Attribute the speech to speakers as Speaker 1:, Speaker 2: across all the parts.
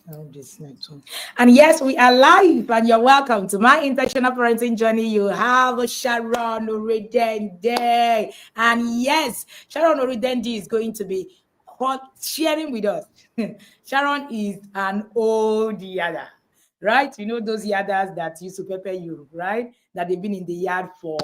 Speaker 1: Oh, this next one. And yes, we are live, and you're welcome to my intentional parenting journey. You have Sharon Oridedi, and yes, Sharon Oridedi is going to be sharing with us. Sharon is an old yada, right? You know those yadas that used to pepper you, right? That they've been in the yard for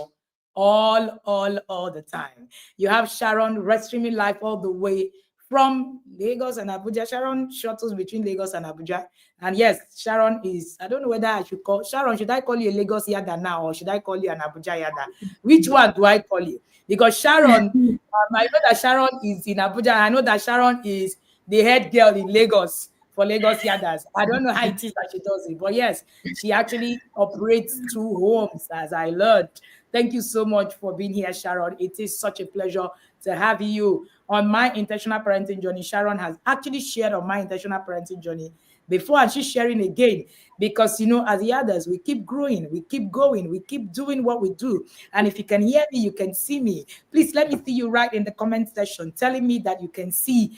Speaker 1: all the time. You have Sharon streaming live all the way from Lagos and Abuja. Sharon shuttles between Lagos and Abuja. And yes, Sharon is, I don't know whether I should call, Sharon, should I call you a Lagos Yada now or should I call you an Abuja Yada? Which one do I call you? Because Sharon, I know that Sharon is in Abuja. I know that Sharon is the head girl in Lagos for Lagos Yadas. I don't know how it is that she does it, but yes, she actually operates two homes, as I learned. Thank you so much for being here, Sharon. It is such a pleasure to have you on my intentional parenting journey. Sharon has actually shared on my intentional parenting journey before, and she's sharing again because, you know, as the others, we keep growing, we keep going, we keep doing what we do. And if you can hear me, you can see me. Please let me see you right in the comment section telling me that you can see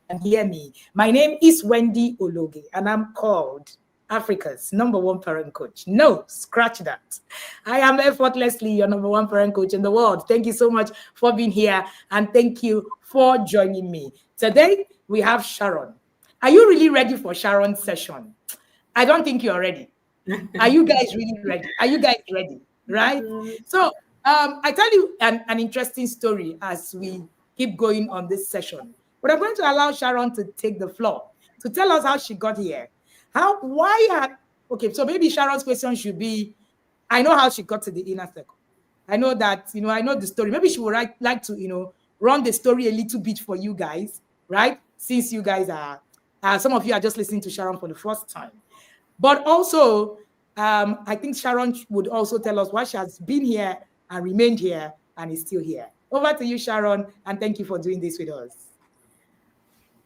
Speaker 1: and hear me. My name is Wendy Ologe, and I'm called Africa's #1 parent coach. No, scratch that. I am effortlessly your #1 parent coach in the world. Thank you so much for being here, and thank you for joining me. Today, we have Sharon. Are you really ready for Sharon's session? I don't think you're ready. Are you guys really ready? Are you guys ready? Right? So, I tell you an interesting story as we keep going on this session. But I'm going to allow Sharon to take the floor to tell us how she got here. Okay, so maybe Sharon's question should be, I know how she got to the inner circle. I know that, I know the story. Maybe she would like to, run the story a little bit for you guys, right? Since you guys some of you are just listening to Sharon for the first time. But also, I think Sharon would also tell us why she has been here and remained here and is still here. Over to you, Sharon, and thank you for doing this with us.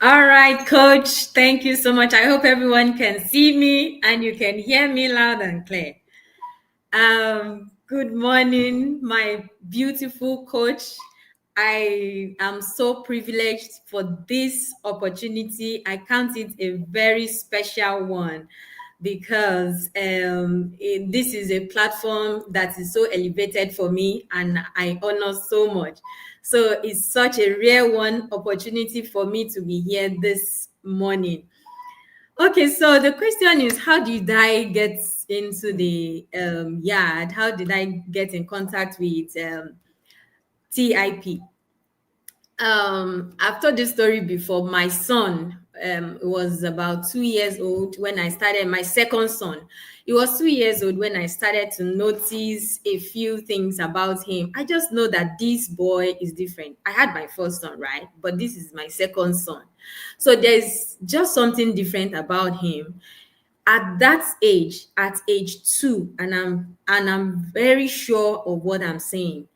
Speaker 2: All right, Coach. Thank you so much. I hope everyone can see me and you can hear me loud and clear. Good morning, my beautiful coach. I am so privileged for this opportunity. I count it a very special one because this is a platform that is so elevated for me and I honor so much. So it's such a rare opportunity for me to be here this morning. Okay, so the question is, how did I get into the yard? How did I get in contact with TIP? I've told this story before. My son was about 2 years old when I started, my second son. He was 2 years old when I started to notice a few things about him. I just know that this boy is different. I had my first son, right? But this is my second son. So there's just something different about him. At that age, at age 2, and I'm very sure of what I'm saying.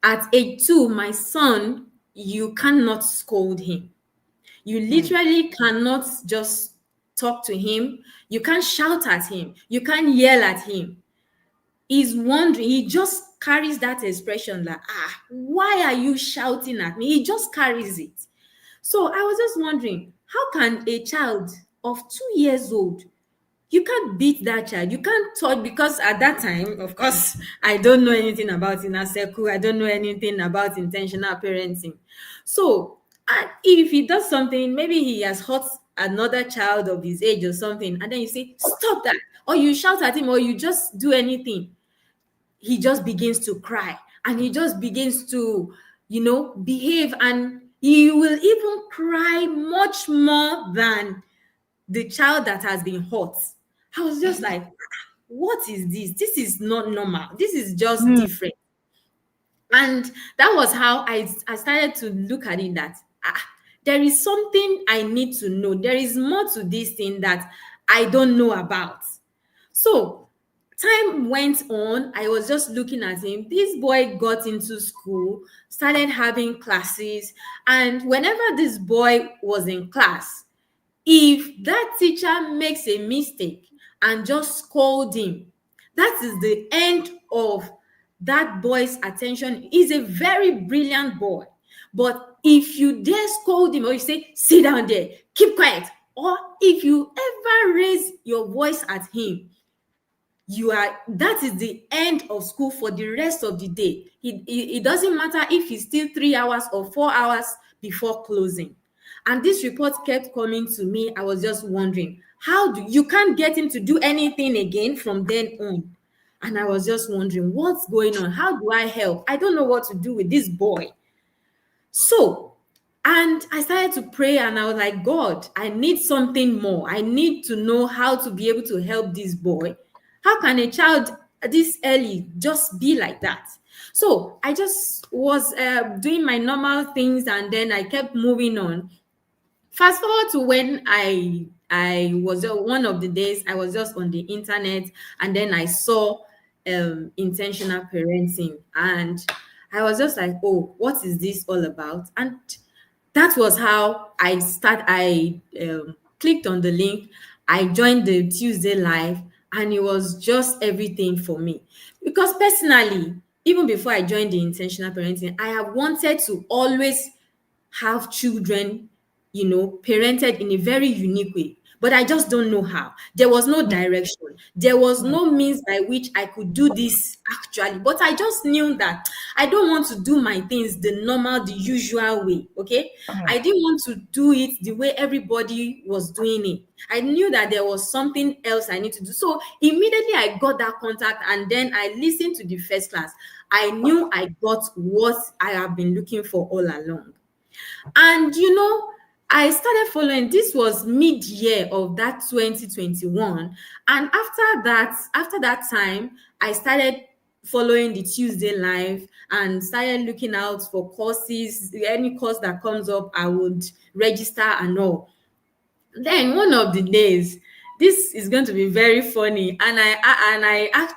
Speaker 2: At age 2, my son, you cannot scold him. You literally cannot just talk to him. You can't shout at him. You can't yell at him. He's wondering, he just carries that expression like, why are you shouting at me? He just carries it. So I was just wondering, how can a child of 2 years old, you can't beat that child, you can't touch, because at that time, of course, I don't know anything about inner circle, I don't know anything about intentional parenting. So if he does something, maybe he has hurt another child of his age or something, and then you say, stop that, or you shout at him, or you just do anything, he just begins to cry and he just begins to, behave, and he will even cry much more than the child that has been hurt. I was just like, what is this? This is not normal. This is just different. And that was how I started to look at it, that there is something I need to know. There is more to this thing that I don't know about. So time went on. I was just looking at him. This boy got into school, started having classes. And whenever this boy was in class, if that teacher makes a mistake and just scold him, that is the end of that boy's attention. He's a very brilliant boy. But if you dare scold him, or you say, sit down there, keep quiet, or if you ever your voice at him, that is the end of school for the rest of the day. It doesn't matter if he's still 3 hours or 4 hours before closing. And this report kept coming to me. I was just wondering, how do you can't get him to do anything again from then on? And I was just wondering, what's going on? How do I help? I don't know what to do with this boy. So, and I started to pray, and I was like, God, I need something more. I need to know how to be able to help this boy. How can a child this early just be like that? So I just was doing my normal things, and then I kept moving on. Fast forward to when I was one of the days I was just on the internet, and then I saw intentional parenting, and I was just like, oh, what is this all about? And that was how I clicked on the link. I joined the Tuesday live, and it was just everything for me. Because personally, even before I joined the intentional parenting, I have wanted to always have children, parented in a very unique way. But I just don't know how. There was no direction. There was no means by which I could do this actually. But I just knew that I don't want to do my things the normal, the usual way. Okay. I didn't want to do it the way everybody was doing it. I knew that there was something else I need to do. So immediately I got that contact, and then I listened to the first class. I knew I got what I have been looking for all along. And I started following. This was mid-year of that 2021. And after that time, I started following the Tuesday live and started looking out for courses. Any course that comes up, I would register and all. Then one of the days, this is going to be very funny. And I asked,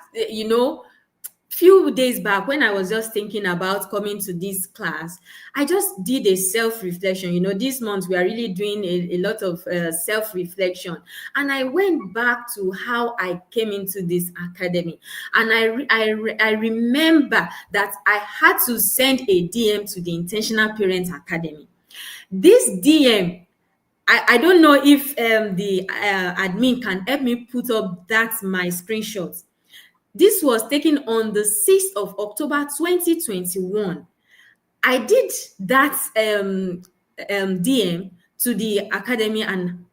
Speaker 2: few days back, when I was just thinking about coming to this class, I just did a self-reflection. This month we are really doing a lot of self-reflection, and I went back to how I came into this academy, and I remember that I had to send a DM to the Intentional Parent Academy. This DM, I don't know if the admin can help me put up my screenshots. This was taken on the 6th of October 2021. I did that DM to the academy, and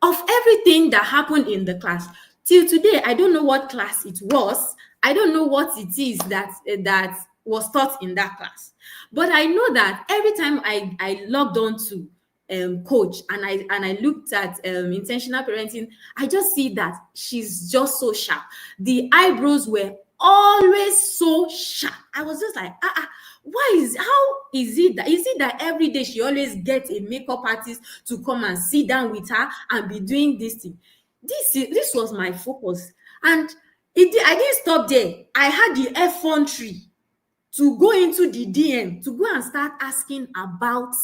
Speaker 2: of everything that happened in the class, till today, I don't know what class it was. I don't know what it is that was taught in that class. But I know that every time I logged on to coach and I looked at intentional parenting, I just see that she's just so sharp. The eyebrows were always so sharp. I was just like, how is it that every day she always gets a makeup artist to come and sit down with her and be doing this thing? This was my focus. And I didn't stop there. I had the effrontery to go into the DM to go and start asking about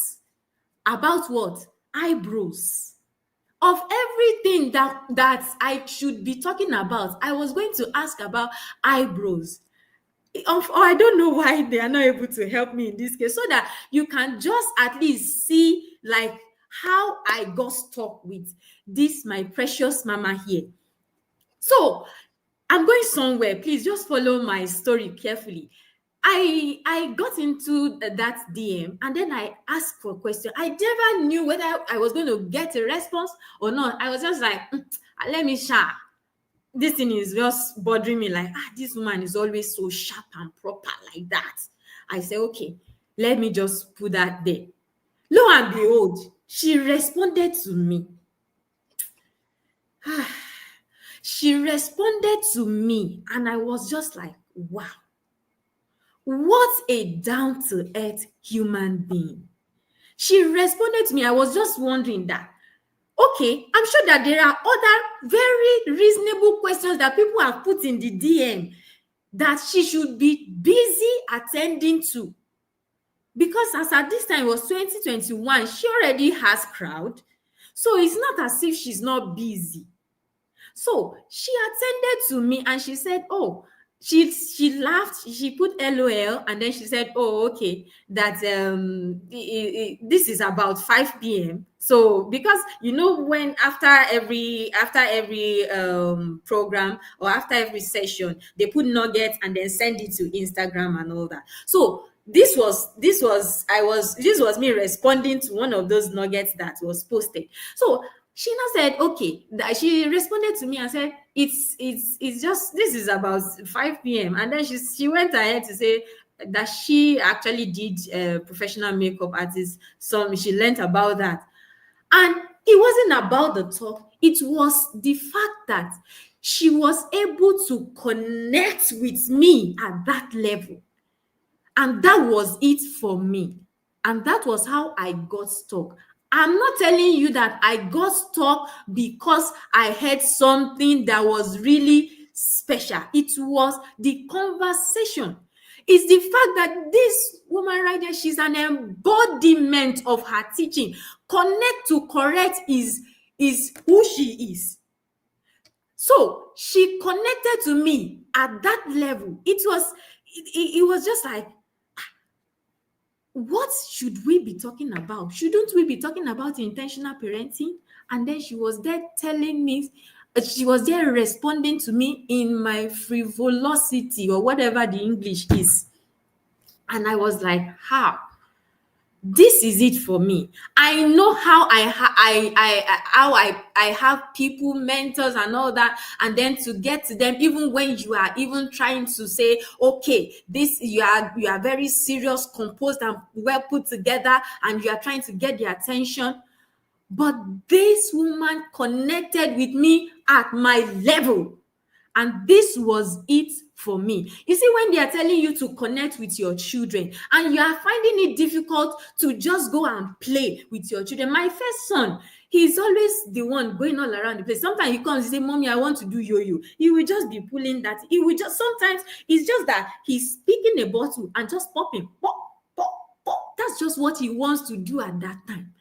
Speaker 2: what? Eyebrows. Of everything that I should be talking about, I was going to ask about eyebrows. I don't know why they are not able to help me in this case, so that you can just at least see like how I got stuck with this, my precious mama here. So I'm going somewhere. Please just follow my story carefully. I got into that DM, and then I asked for a question. I never knew whether I was going to get a response or not. I was just like, let me share. This thing is just bothering me. Like, this woman is always so sharp and proper like that. I said, okay, let me just put that there. Lo and behold, she responded to me. She responded to me, and I was just like, wow. What a down-to-earth human being. She responded to me. I was just wondering that, okay, I'm sure that there are other very reasonable questions that people have put in the DM that she should be busy attending to. Because as at this time, it was 2021, she already has crowd. So it's not as if she's not busy. So she attended to me, and she said, oh, she laughed, she put LOL, and then she said, oh, okay, that this is about 5 p.m. So because when after every program, or after every session, they put nuggets and then send it to Instagram and all that. So this was me responding to one of those nuggets that was posted. So she now said, okay, she responded to me and said, it's just, this is about 5 p.m. And then she went ahead to say that she actually did professional makeup artist. She learned about that. And it wasn't about the talk, it was the fact that she was able to connect with me at that level. And that was it for me. And that was how I got stuck. I'm not telling you that I got stuck because I heard something that was really special. It was the conversation. It's the fact that this woman right there, she's an embodiment of her teaching. Connect to correct is who she is. So she connected to me at that level. It was just like, what should we be talking about? Shouldn't we be talking about intentional parenting? And then she was there telling me, she was there responding to me in my frivolosity, or whatever the English is. And I was like, how? This is it for me. I know how I have people, mentors and all that, and then to get to them, even when you are even trying to say, okay, this, you are very serious, composed and well put together, and you are trying to get their attention. But this woman connected with me at my level. And this was it for me. You see, when they are telling you to connect with your children and you are finding it difficult to just go and play with your children. My first son, he's always the one going all around the place. Sometimes he comes, he say, Mommy, I want to do yo-yo. He will just be pulling that. He will just, sometimes it's just that he's picking a bottle and just popping. Pop, pop, pop. That's just what he wants to do at that time.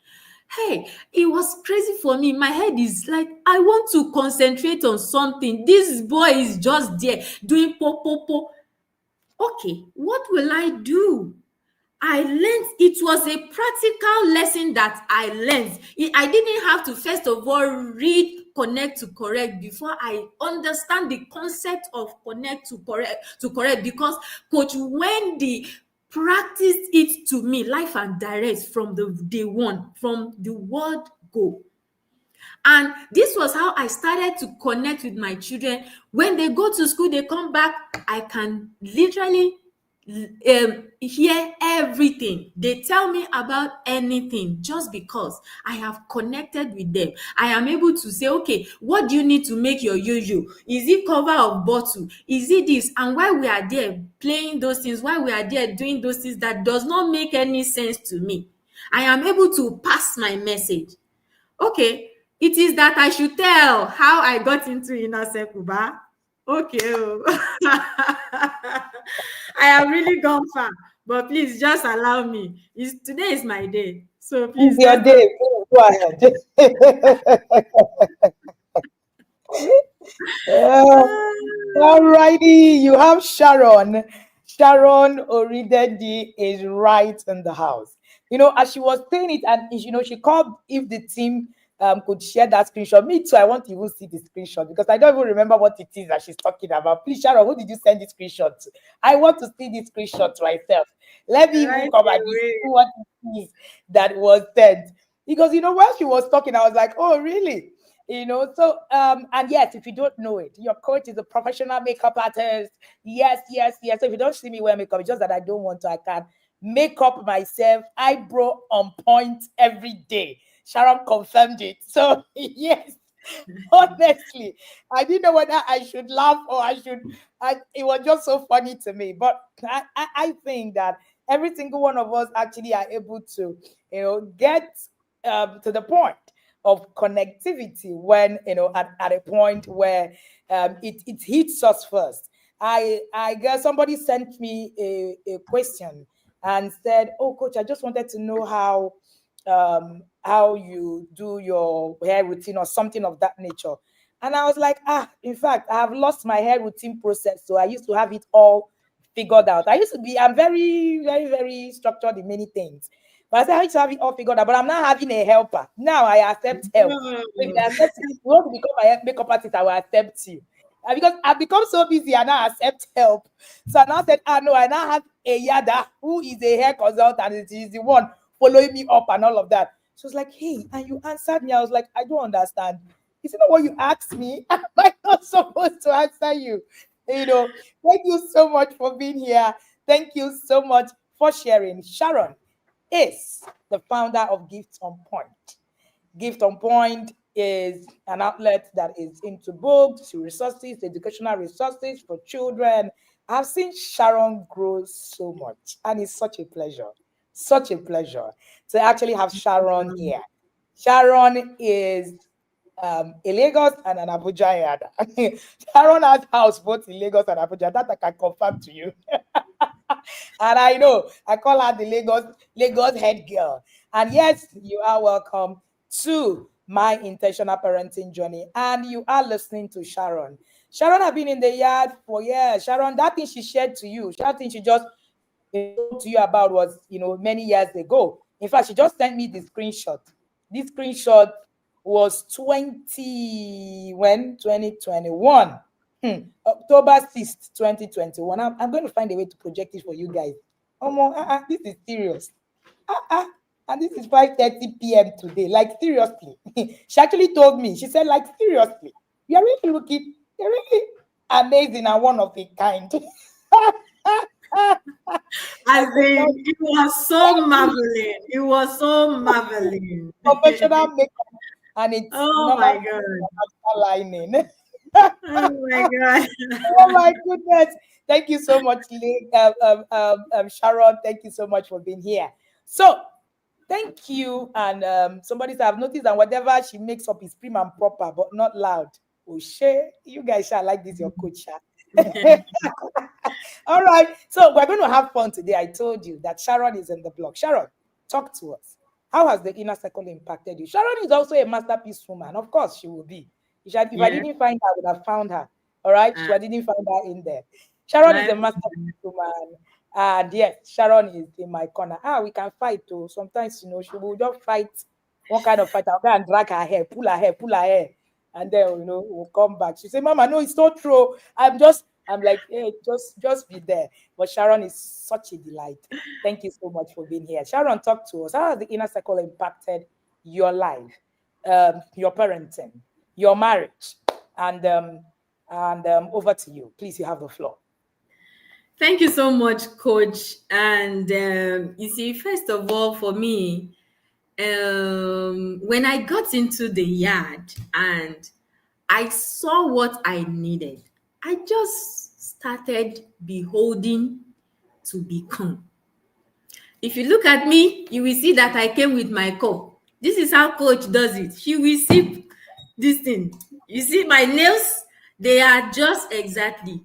Speaker 2: Hey, it was crazy for me. My head is like, I want to concentrate on something. This boy is just there doing po po po. Okay, what will I do? I learned, it was a practical lesson that I learned. I didn't have to first of all read connect to correct before I understand the concept of connect to correct, because Coach Wendy practiced it to me life and direct from the day one, from the word go. And this was how I started to connect with my children. When they go to school, they come back, I can literally hear everything. They tell me about anything just because I have connected with them. I am able to say, okay, what do you need to make your yo-yo? Is it cover of bottle? Is it this? And while we are there playing those things, while we are there doing those things that does not make any sense to me, I am able to pass my message. Okay, it is that I should tell how I got into inner circle. Okay. I have really gone far, but please just allow me. Today is my day, so please
Speaker 3: It's your
Speaker 2: let
Speaker 3: day. Please go ahead. All righty. You have Sharon. Sharon Oridedi is right in the house. As she was saying it, and she called if the team could share that screenshot. Me too. I want to even see the screenshot because I don't even remember what it is that she's talking about. Please, Sharon, who did you send this screenshot to? I want to see this screenshot myself. Let me even
Speaker 2: right
Speaker 3: come and
Speaker 2: away.
Speaker 3: see what it is that was sent. Because while she was talking, I was like, oh, really? So and yes, if you don't know it, your coach is a professional makeup artist. Yes, yes, yes. So if you don't see me wear makeup, it's just that I don't want to. I can make up myself, eyebrow on point every day. Sharon confirmed it. So yes, honestly, I didn't know whether I should laugh or I should. It was just so funny to me. But I think that every single one of us actually are able to, get to the point of connectivity when at a point where it hits us first. I guess somebody sent me a question and said, "Oh, coach, I just wanted to know how you do your hair routine or something of that nature." And I was like, in fact, I have lost my hair routine process. So I used to have it all figured out. I'm very, very, very structured in many things. But I said, I used to have it all figured out, but I'm not having a helper. Now I accept help. So if I accept you want to become my makeup artist, I will accept you. Because I've become so busy, I now accept help. So I now said, no, I now have a yada who is a hair consultant, and she's the one following me up and all of that. She was like, hey, and you answered me. I was like, I don't understand. Is it not what you asked me? Am I not supposed to answer you? You know, thank you so much for being here. Thank you so much for sharing. Sharon is the founder of Gift on Point. Gift on Point is an outlet that is into books, resources, educational resources for children. I've seen Sharon grow so much, and it's such a pleasure to actually have Sharon here. Sharon is a Lagos and an Abuja. Sharon has house both in Lagos and Abuja. That I can confirm to you. And I know I call her the Lagos head girl. And yes, you are welcome to my intentional parenting journey. And you are listening to Sharon. Sharon has been in the yard for years. Sharon, that thing she shared to you, that thing she just talked to you about was, many years ago. In fact, she just sent me the screenshot. This screenshot was 2021. October 6th, 2021. I'm going to find a way to project it for you guys. This is serious. And this is 5:30 p.m. today. Like, seriously. She actually told me, she said, like, seriously, you're really amazing and one of a kind.
Speaker 2: I think it was so marveling. It was so marveling.
Speaker 3: Professional makeup, and it's
Speaker 2: Oh my God.
Speaker 3: lining.
Speaker 2: Oh my God.
Speaker 3: Oh my goodness. Thank you so much, Sharon. Thank you so much for being here. So, thank you. And somebody said, I've noticed that whatever she makes up is prim and proper, but not loud. Oh, shit. You guys shall like this, your coach. All right. So, we're going to have fun today. I told you that Sharon is in the blog. Sharon, talk to us. How has the inner circle impacted you? Sharon is also a masterpiece woman. Of course, she will be. If I didn't find her, I would have found her. All right. So I didn't find her in there. Sharon is a masterpiece woman. And yes, Sharon is in my corner. We can fight too. Sometimes, she will just fight one kind of fight. I'll go and drag her hair, pull her hair. And then, we'll come back. She say, Mama, no, it's not true. I'm like, hey, just be there. But Sharon is such a delight. Thank you so much for being here. Sharon, talk to us. How has the inner circle impacted your life, your parenting, your marriage? And over to you. Please, you have the floor.
Speaker 2: Thank you so much, Coach. And you see, first of all, for me, when I got into the yard and I saw what I needed, I just started beholding to become. If you look at me, you will see that I came with my cup. This is how Coach does it. She will sip this thing. You see my nails? They are just exactly.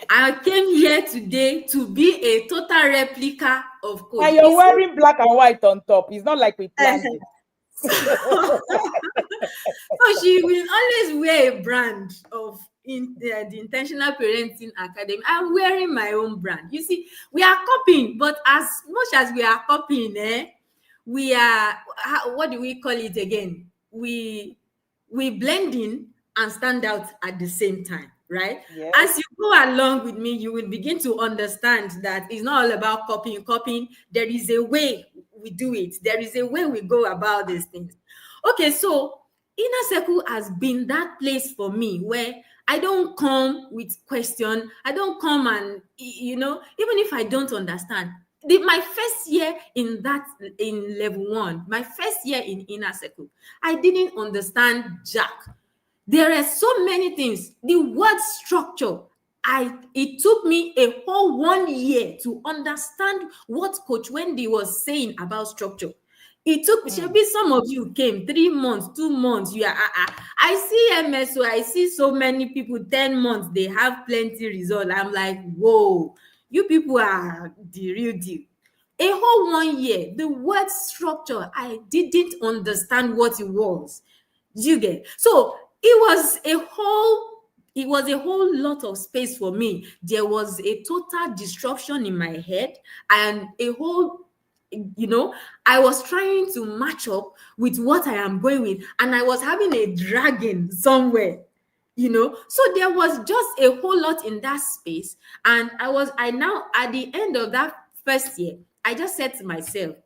Speaker 2: I came here today to be a total replica of Coach.
Speaker 3: And you're wearing black and white on top. It's not like we planned it.
Speaker 2: So she will always wear a brand of the Intentional Parenting Academy. I'm wearing my own brand. You see, we are copying, but as much as we are copying, we are, what do we call it again? We blend in and stand out at the same time, right? Yes. As you go along with me, you will begin to understand that it's not all about copying. There is a way we do it. There is a way we go about these things. Okay, so inner circle has been that place for me where I don't come with question. I don't come and, even if I don't understand. My first year in level 1, my first year in inner circle, I didn't understand jack. There are so many things. The word structure, it took me a whole 1 year to understand what Coach Wendy was saying about structure. It took maybe some of you came 3 months, 2 months. You are I see MSO, I see so many people 10 months, they have plenty results. I'm like, whoa, you people are the real deal. A whole 1 year, the word structure, I didn't understand what it was. You get? So it was a whole lot of space for me. There was a total disruption in my head, and a whole, I was trying to match up with what I am going with, and I was having a dragon somewhere, so there was just a whole lot in that space. And I now, at the end of that first year, I just said to myself,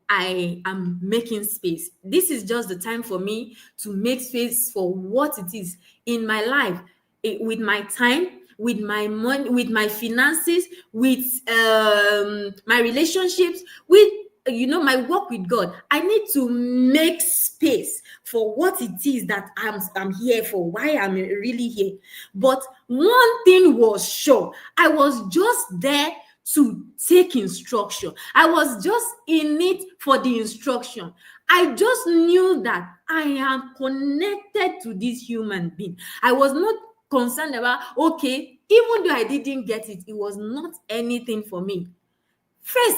Speaker 2: I am making space. This is just the time for me to make space for what it is in my life, with my time, with my money, with my finances, with my relationships, with my work with God. I need to make space for what it is that I'm here for, why I'm really here. But one thing was sure, I was just there to take instruction. I was just in it for the instruction. I just knew that I am connected to this human being. I was not concerned about, okay, even though I didn't get it, it was not anything for me.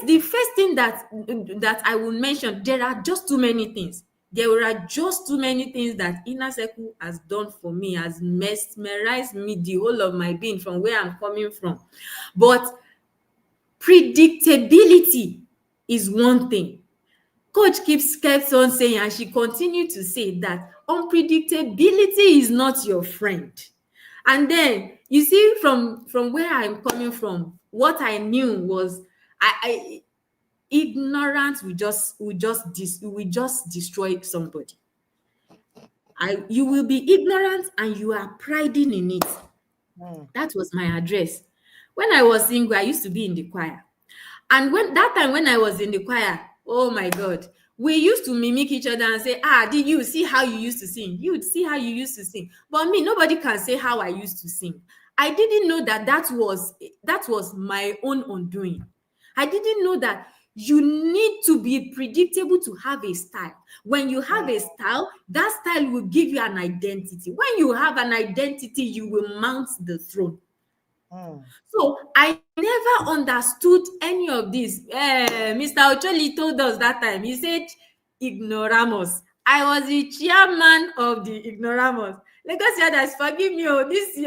Speaker 2: The first thing that I will mention, there are just too many things. There are just too many things that Inner Circle has done for me, has mesmerized me, the whole of my being, from where I'm coming from. But predictability is one thing. Coach kept on saying, and she continued to say, that unpredictability is not your friend. And then you see, from where I'm coming from, what I knew was, ignorance will just destroy somebody. You will be ignorant and you are priding in it. That was my address. When I was single, I used to be in the choir. And when I was in the choir, oh my God, we used to mimic each other and say, did you see how you used to sing? You would see how you used to sing. But me, nobody can say how I used to sing. I didn't know that was my own undoing. I didn't know that you need to be predictable to have a style. When you have a style, that style will give you an identity. When you have an identity, you will mount the throne. So I never understood any of this. Mr. Ocholi told us that time. He said, ignoramus. I was the chairman of the ignoramus. Lagos Yadas, forgive me, this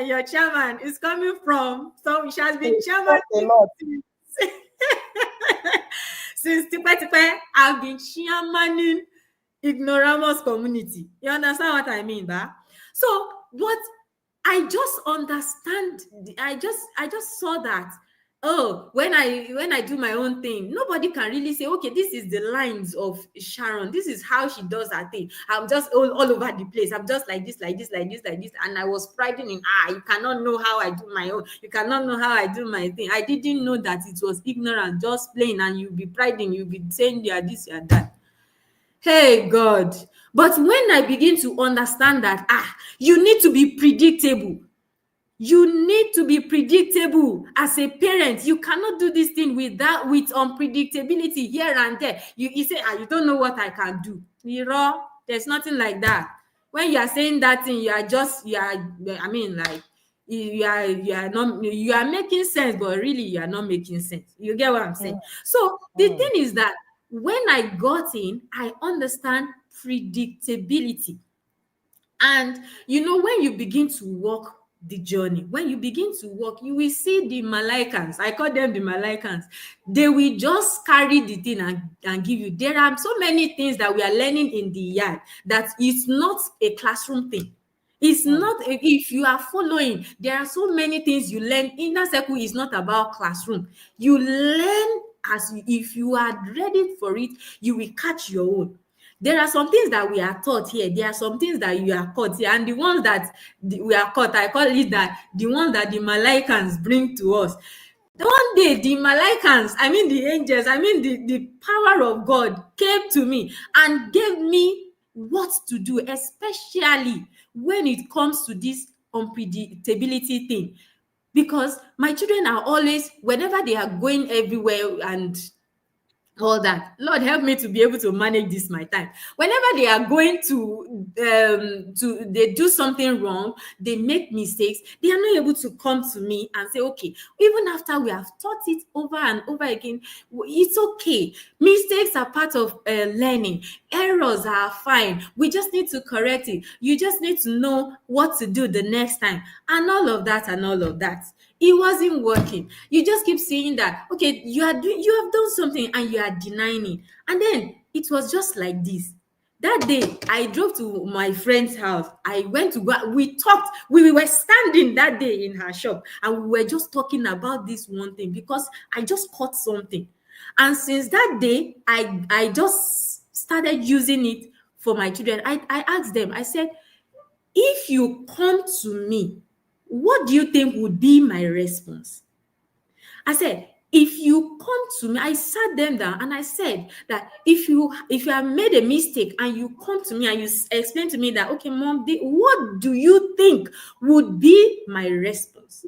Speaker 2: your chairman is coming from, so she has been chairman since tipe. I've been chairmaning ignoramus community. You understand what I mean, ba? So what I just understand, I just saw that, when I do my own thing, nobody can really say, okay, this is the lines of Sharon, this is how she does her thing. I'm just all over the place. I'm just like this. And I was priding in, you cannot know how I do my own. You cannot know how I do my thing. I didn't know that it was ignorant, just plain, and you'll be priding, you'll be saying you are this, you are that. Hey, God. But when I begin to understand that, you need to be predictable. You need to be predictable as a parent. You cannot do this thing with unpredictability here and there. You say, you don't know what I can do. There's nothing like that. When you are saying that thing, you are making sense, but really you are not making sense. You get what I'm saying? So the thing is that when I got in, I understand predictability. And when you begin to walk the journey, when you begin to walk, you will see the malaikans. I call them the malaikans. They will just carry the thing and give you. There are so many things that we are learning in the yard that it's not a classroom thing. It's not, if you are following, there are so many things you learn. Inner Circle is not about classroom. You learn if you are ready for it, you will catch your own. There are some things that we are taught here. There are some things that you are caught here. And the ones that we are caught, I call it that the ones that the malaikans bring to us. One day, the malaikans, the angels, the power of God came to me and gave me what to do, especially when it comes to this unpredictability thing. Because my children are always, whenever they are going everywhere and all that. Lord, help me to be able to manage this my time. Whenever they are going to they do something wrong, they make mistakes, they are not able to come to me and say, okay, even after we have taught it over and over again, it's okay. Mistakes are part of learning. Errors are fine. We just need to correct it. You just need to know what to do the next time, and all of that and all of that. It wasn't working. You just keep saying that, okay, you have done something and you are denying it. And then it was just like this. That day, I drove to my friend's house. I went to go, we talked, we were standing that day in her shop, and we were just talking about this one thing because I just caught something. And since that day, I just started using it for my children. I asked them, I said, if you come to me, what do you think would be my response? I said, if you come to me, I sat them down and I said that if you have made a mistake and you come to me and you explain to me that, okay, mom, what do you think would be my response?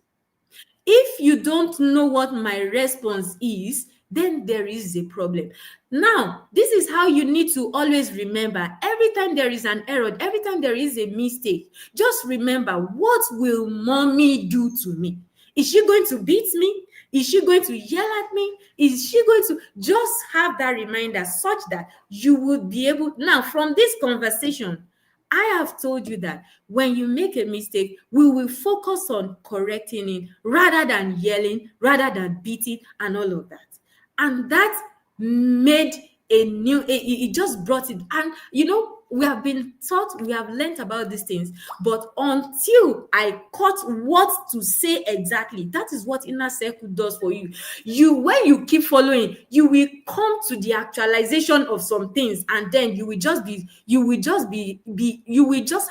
Speaker 2: If you don't know what my response is, then there is a problem. Now, this is how you need to always remember. Every time there is an error, every time there is a mistake, just remember, what will mommy do to me? Is she going to beat me? Is she going to yell at me? Is she going to just have that reminder such that you would be able, now from this conversation, I have told you that when you make a mistake, we will focus on correcting it rather than yelling, rather than beating, and all of that. And that made it just brought it. And we have been taught, we have learned about these things, but until I caught what to say exactly, that is what inner circle does for you. When you keep following, you will come to the actualization of some things, and then you will just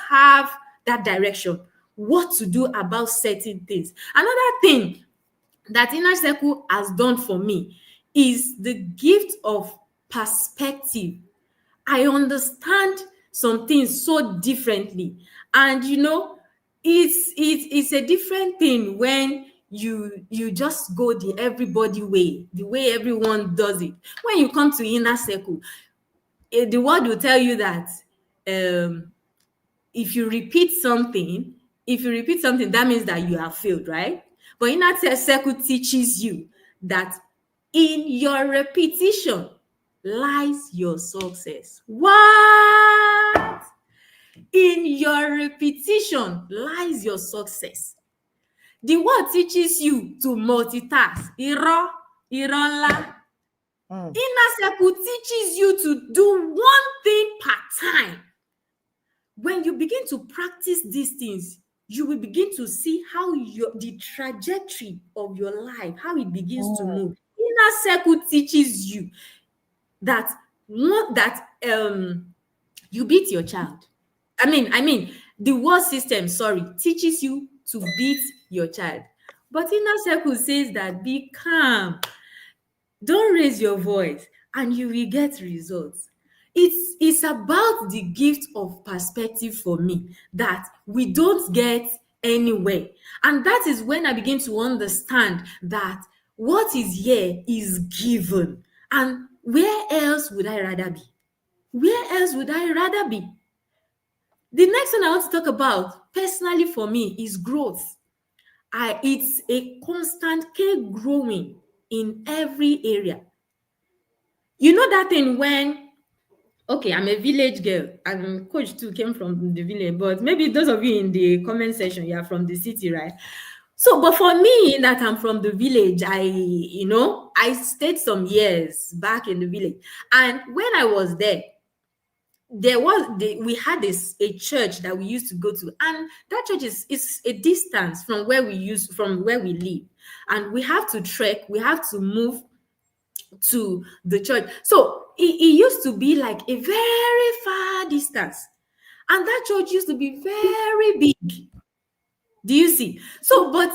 Speaker 2: have that direction, what to do about certain things. Another thing that inner circle has done for me is the gift of perspective. I understand some things so differently, and it's a different thing when you just go the everybody way, the way everyone does it. When you come to inner circle, the word will tell you that if you repeat something, that means that you have failed, right? But inner circle teaches you that in your repetition lies your success. What? In your repetition lies your success. The word teaches you to multitask. Irola. Inner circle teaches you to do one thing per time. When you begin to practice these things, you will begin to see how the trajectory of your life, how it begins to move. Inner circle teaches you that you beat your child. I mean, the word system, teaches you to beat your child. But inner circle says that be calm, don't raise your voice, and you will get results. It's about the gift of perspective for me that we don't get anywhere. And that is when I begin to understand that what is here is given. And where else would I rather be? Where else would I rather be? The next thing I want to talk about personally for me is growth. It's a constant growing in every area. You know that thing when, okay, I'm a village girl, and coach too came from the village, but maybe those of you in the comment section, you are from the city, right? So, but for me, that I'm from the village, I stayed some years back in the village. And when I was there, we had a church that we used to go to, and that church is a distance from where we live, and we have to trek, we have to move to the church. So it used to be like a very far distance, and that church used to be very big. Do you see? So, but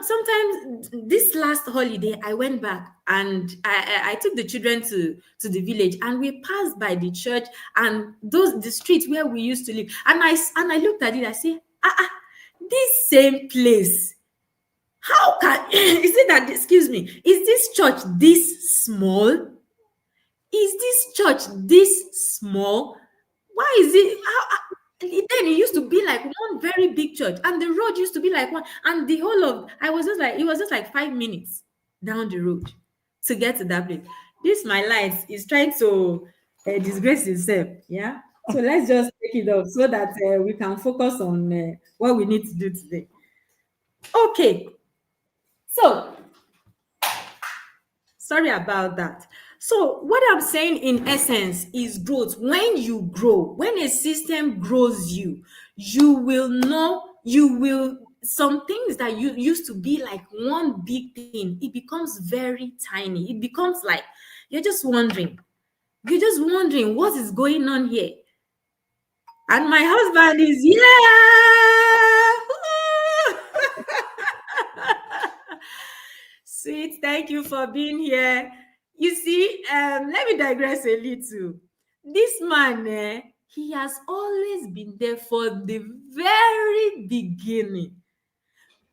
Speaker 2: sometimes this last holiday I went back and I took the children to the village, and we passed by the church and the streets where we used to live, and I looked at it. I say, this same place How can is it that, excuse me, is this church this small? Is this church this small? Why is it then it used to be like one very big church, and the road used to be like one, and the whole of I was just like, it was just like 5 minutes down the road to get to that place. This my light is trying to disgrace itself. Yeah. So let's just take it off so that we can focus on what we need to do today. Okay. So sorry about that. So what I'm saying in essence is growth. When you grow, when a system grows you, you will know, you will, some things that you used to be like one big thing, it becomes very tiny. It becomes like you're just wondering. You're just wondering what is going on here. And my husband is Sweet, thank you for being here. You see, let me digress a little. This man, he has always been there for the very beginning.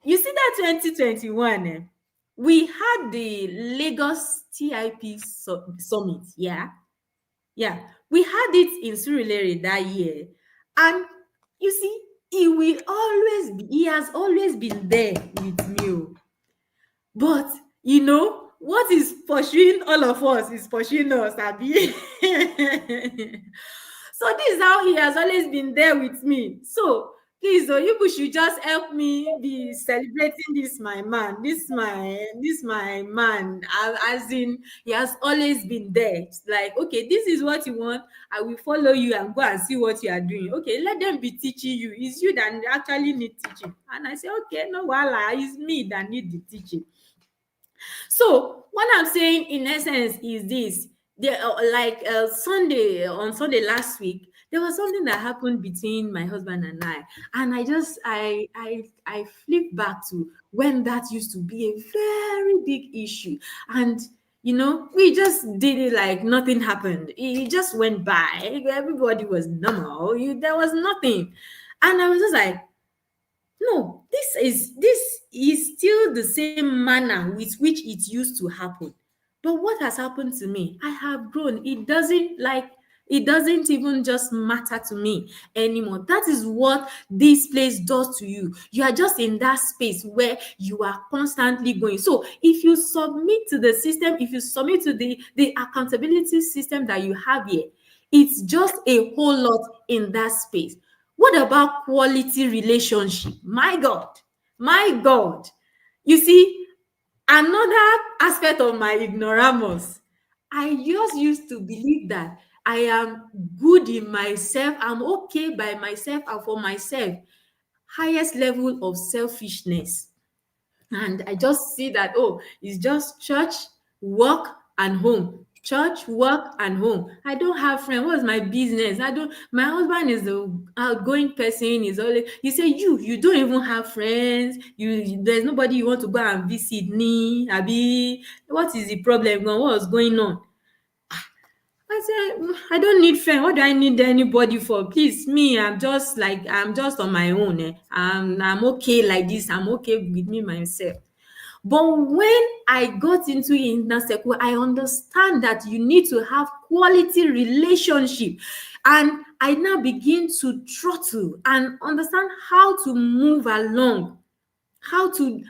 Speaker 2: You see that 2021, we had the Lagos TIP summit, yeah? Yeah, we had it in Surulere that year. And you see, he has always been there with me. Oh. But you know what is pursuing all of us is pursuing us, Abi. So this is how he has always been there with me. So please, you should just help me be celebrating this my man. As in, he has always been there. It's like, okay, this is what you want. I will follow you and go and see what you are doing. Okay, let them be teaching you. It's you that actually need teaching. And I say, okay, no, voila, it's me that need the teaching. So what I'm saying in essence is this: on Sunday last week, there was something that happened between my husband and and I flipped back to when that used to be a very big issue, and we just did it like nothing happened. It just went by. Everybody was normal. There was nothing, and I was just like, no, this is still the same manner with which it used to happen. But what has happened to me? I have grown. It doesn't even just matter to me anymore. That is what this place does to you. You are just in that space where you are constantly going. So if you submit to the system, if you submit to the accountability system that you have here, it's just a whole lot in that space. What about quality relationship? My God, my God. You see, another aspect of my ignoramus, I just used to believe that I am good in myself, I'm okay by myself and for myself. Highest level of selfishness. And I just see that, oh, it's just church, work, and home. Church, work, and home. I don't have friends. What's my business? My husband is the outgoing person. Is always, you say, you don't even have friends. There's nobody you want to go and visit me. Abi, what is the problem? What's going on? I said, I don't need friends. What do I need anybody for? Please, me, I'm just on my own. I'm okay like this. I'm okay with me myself. But when I got into inner circle, I understand that you need to have quality relationship. And I now begin to throttle and understand how to move along, how to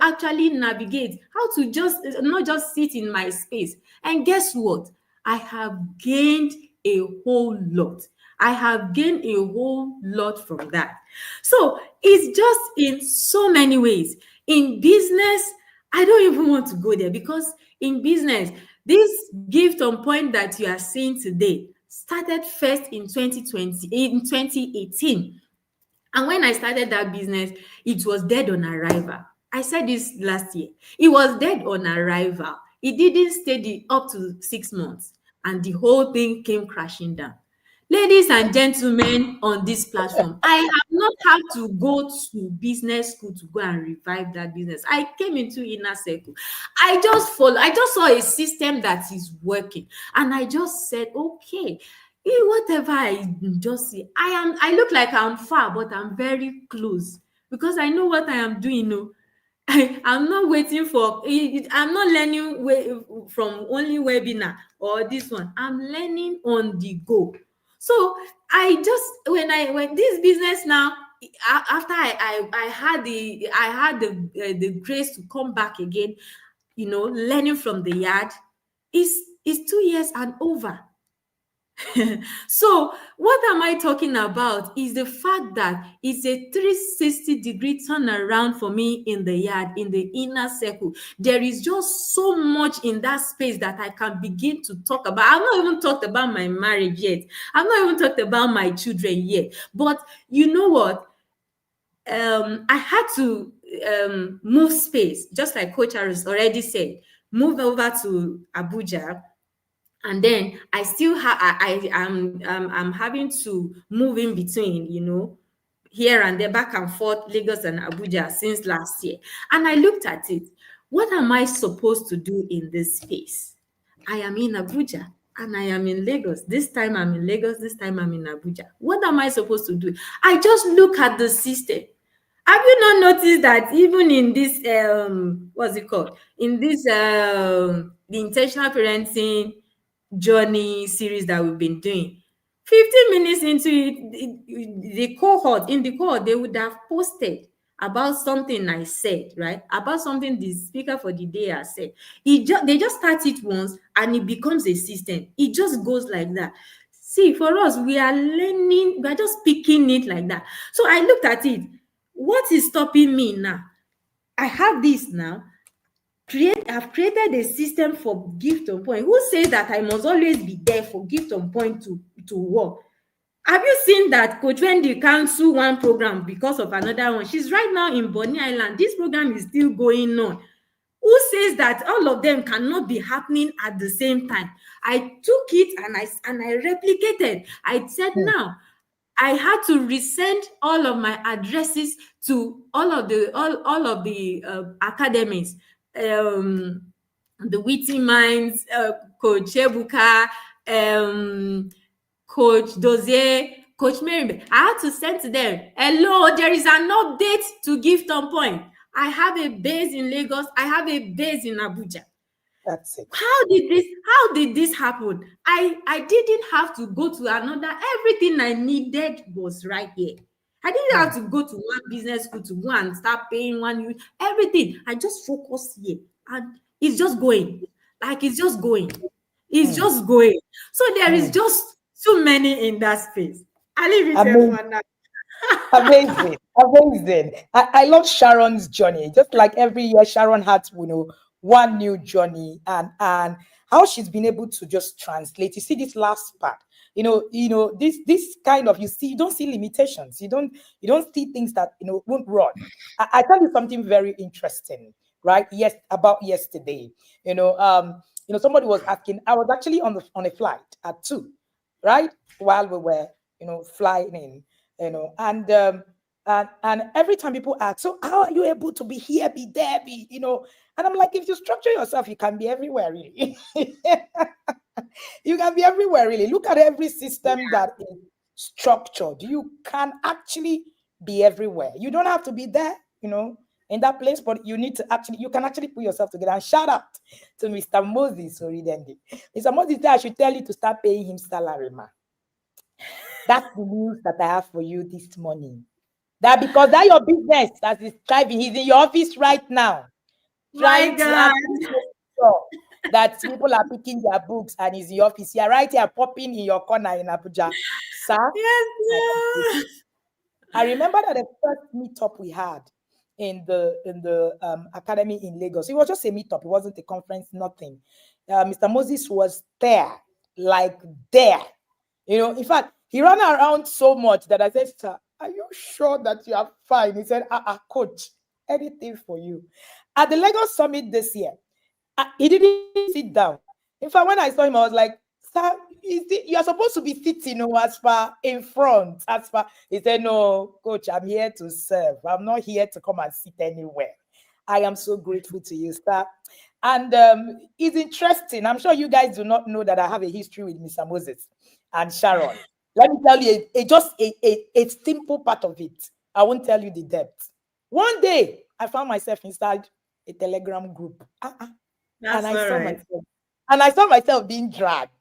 Speaker 2: actually navigate, how to just not just sit in my space. And guess what? I have gained a whole lot. I have gained a whole lot from that. So it's just in so many ways. In business, I don't even want to go there, because in business, this gift on point that you are seeing today started first in 2018. And when I started that business, it was dead on arrival. I said this last year. It was dead on arrival. It didn't stay up to 6 months, and the whole thing came crashing down. Ladies and gentlemen on this platform, I have not had to go to business school to go and revive that business. I came into inner circle. I just saw a system that is working, and I just said, okay, whatever I just see, I look like I'm far, but I'm very close, because I know what I am doing. I'm not waiting for, I'm not learning from only webinar or this one. I'm learning on the go. So I just, when this business now, after I had the grace to come back again, learning from the yard, is 2 years and over. So what am I talking about is the fact that it's a 360-degree turnaround for me in the yard, in the inner circle. There is just so much in that space that I can begin to talk about. I've not even talked about my marriage yet. I've not even talked about my children yet. But you know what? I had to move space, just like Coach Harris already said, move over to Abuja. And then I still I'm having to move in between, here and there, back and forth, Lagos and Abuja since last year. And I looked at it. What am I supposed to do in this space? I am in Abuja and I am in Lagos. This time I'm in Lagos, this time I'm in Abuja. What am I supposed to do? I just look at the system. Have you not noticed that even in this what's it called? In this the intentional parenting journey series that we've been doing, 15 minutes into it, in the cohort, they would have posted about something I said, right? About something the speaker for the day has said. They just start it once and it becomes a system. It just goes like that. See, for us, we are learning, we are just picking it like that. So I looked at it. What is stopping me now? I have this now. I've created a system for gift on point. Who says that I must always be there for gift on point to work? Have you seen that Coach Wendy cancel one program because of another one? She's right now in Bonny Island. This program is still going on. Who says that all of them cannot be happening at the same time? I took it and I replicated. I said, now I had to resend all of my addresses to all of the academies, the Witty Minds, Coach Ebuka, Coach Dozier, Coach Mary. I had to send to them, hello, there is an update to Gift on Point. I have a base in Lagos. I have a base in Abuja.
Speaker 3: That's it.
Speaker 2: How did this happen? I didn't have to go to another. Everything I needed was right here. I didn't have to go to one business school to go and start paying one. Everything. I just focused here. And it's just going. Like it's just going. It's just going. So there is just too many in that space. I leave it to everyone now.
Speaker 3: Amazing. Amazing. I love Sharon's journey. Just like every year, Sharon had, one new journey, and how she's been able to just translate. You see this last part, this kind of, you don't see limitations. You don't see things that won't run. I tell you something very interesting, right? Yes, about yesterday. Somebody was asking. I was actually on a flight at 2, right? While we were, flying in, and every time people ask, so how are you able to be here, be there, and I'm like, if you structure yourself, you can be everywhere, really. You can be everywhere, really. Look at every system that is structured. You can actually be everywhere. You don't have to be there, in that place, but you can actually put yourself together. And shout out to Mr. Moses Oridedi. Mr. Moses said I should tell you to start paying him salary, man. That's the news that I have for you this morning. That because that your business that is thriving, he's in your office right now.
Speaker 2: My God.
Speaker 3: That people are picking their books and he's in your office. You're right here popping in your corner in Abuja. Sir?
Speaker 2: Yes,
Speaker 3: I remember that the first meetup we had in the academy in Lagos, it was just a meetup. It wasn't a conference, nothing. Mr. Moses was there, like there. In fact, he ran around so much that I said, sir, are you sure that you are fine? He said, coach, anything for you. At the Lagos Summit this year, he didn't sit down. In fact, when I saw him, I was like, sir, you're supposed to be sitting as far in front. He said, no, coach, I'm here to serve. I'm not here to come and sit anywhere. I am so grateful to you, sir. And it's interesting. I'm sure you guys do not know that I have a history with Mr. Moses and Sharon. Let me tell you just a simple part of it. I won't tell you the depth. One day, I found myself inside a Telegram group.
Speaker 2: That's
Speaker 3: And
Speaker 2: all right.
Speaker 3: I saw myself being dragged.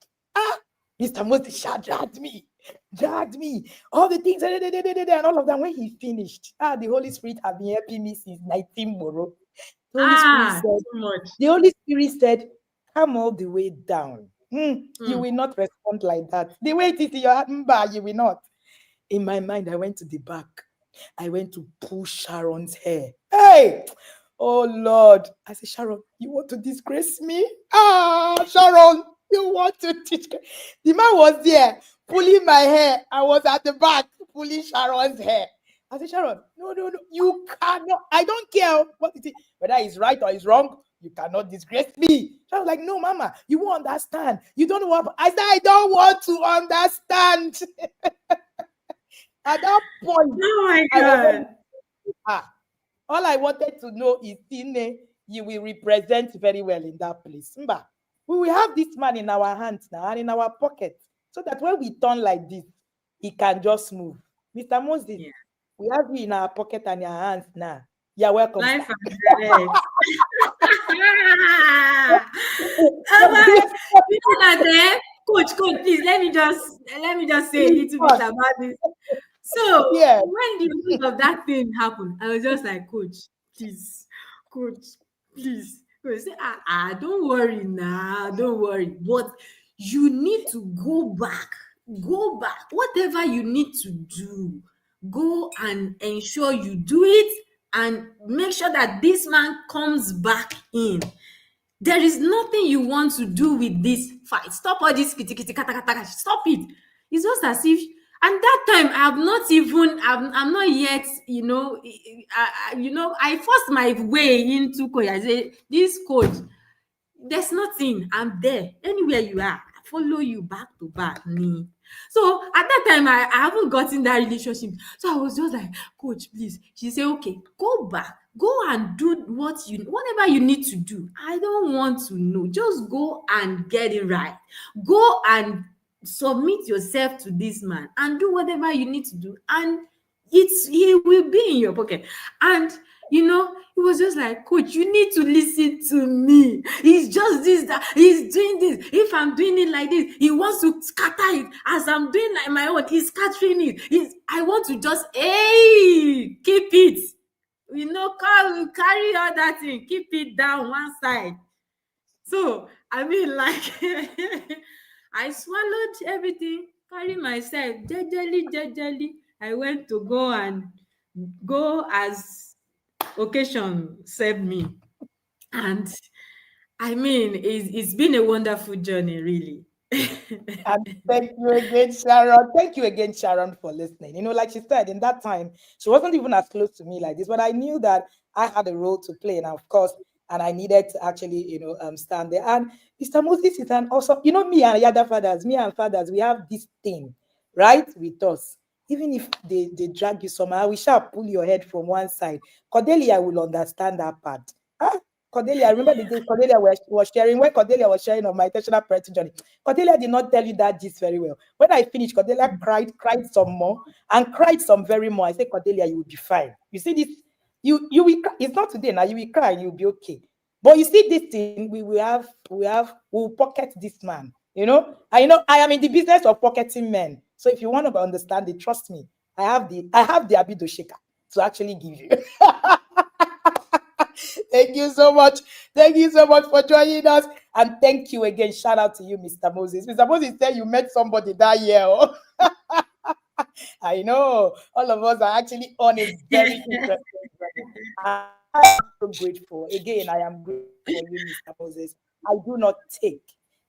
Speaker 3: Mr. Moses dragged me. All the things, and all of that. When he finished, the Holy Spirit had been helping me since 19 Moro.
Speaker 2: Too much.
Speaker 3: The Holy Spirit said, come all the way down. You will not respond like that. The way it is in your heart, you will not. In my mind, I went to the back. I went to pull Sharon's hair. Hey! Oh, Lord. I said, Sharon, you want to disgrace me? Sharon, you want to disgrace. The man was there pulling my hair. I was at the back pulling Sharon's hair. I said, Sharon, no, you cannot. I don't care what it is, whether it's right or it's wrong. You cannot disgrace me. I was like, no, Mama, you won't understand. You don't want. I said, I don't want to understand. At that point,
Speaker 2: Oh my God.
Speaker 3: all I wanted to know is, Tine, you will represent very well in that place. Mba, we will have this man in our hands now and in our pocket, so that when we turn like this, he can just move. Mr. Moses, we have you in our pocket and your hands now. You're welcome.
Speaker 2: Life and direct. You know that, Coach, please let me just say a little bit about this. So when the news of that thing happened, I was just like, Coach, please. Say, don't worry now, don't worry. But you need to go back. Whatever you need to do, go and ensure you do it and make sure that this man comes back in. There is nothing you want to do with this fight. Stop all this kata. Stop it. It's just as if, and that time I'm not yet, I forced my way into coach. I say, this coach, there's nothing. I'm there. Anywhere you are, I follow you back to back. Me. So at that time, I haven't gotten that relationship. So I was just like, Coach, please. She said, okay, go back. Go and do whatever you need to do. I don't want to know. Just go and get it right. Go and submit yourself to this man and do whatever you need to do. And he will be in your pocket. And it was just like, Coach, you need to listen to me. He's just this, that he's doing this. If I'm doing it like this, he wants to scatter it. As I'm doing like my own, he's scattering it. I want to just, keep it. Carry all that thing, keep it down one side. So, I mean, like, I swallowed everything, carry myself, jejely. I went to go as occasion served me. And I mean, it's been a wonderful journey, really.
Speaker 3: And thank you again, Sharon. Thank you again, Sharon, for listening. Like she said, in that time, she wasn't even as close to me like this, but I knew that I had a role to play, and of course, and I needed to actually, stand there. And Mr. Moses is an awesome, me and other fathers, we have this thing, right, with us. Even if they drag you somehow, we shall pull your head from one side. Cordelia will understand that part. Cordelia, I remember the day Cordelia was sharing, when Cordelia was sharing on my intentional parenting journey. Cordelia did not tell you that gist very well. When I finished, Cordelia cried some more, and cried some very more. I said, Cordelia, you will be fine. You see this, you will cry. It's not today now, you will cry, you'll be okay. But you see this thing, we'll pocket this man. I am in the business of pocketing men. So if you want to understand it, trust me, I have the abido shaker to actually give you. Thank you so much. Thank you so much for joining us. And thank you again. Shout out to you, Mr. Moses. Mr. Moses said you met somebody that year. Oh. I know. All of us are actually on a very interesting journey. I am so grateful. Again, I am grateful for you, Mr. Moses. I do not take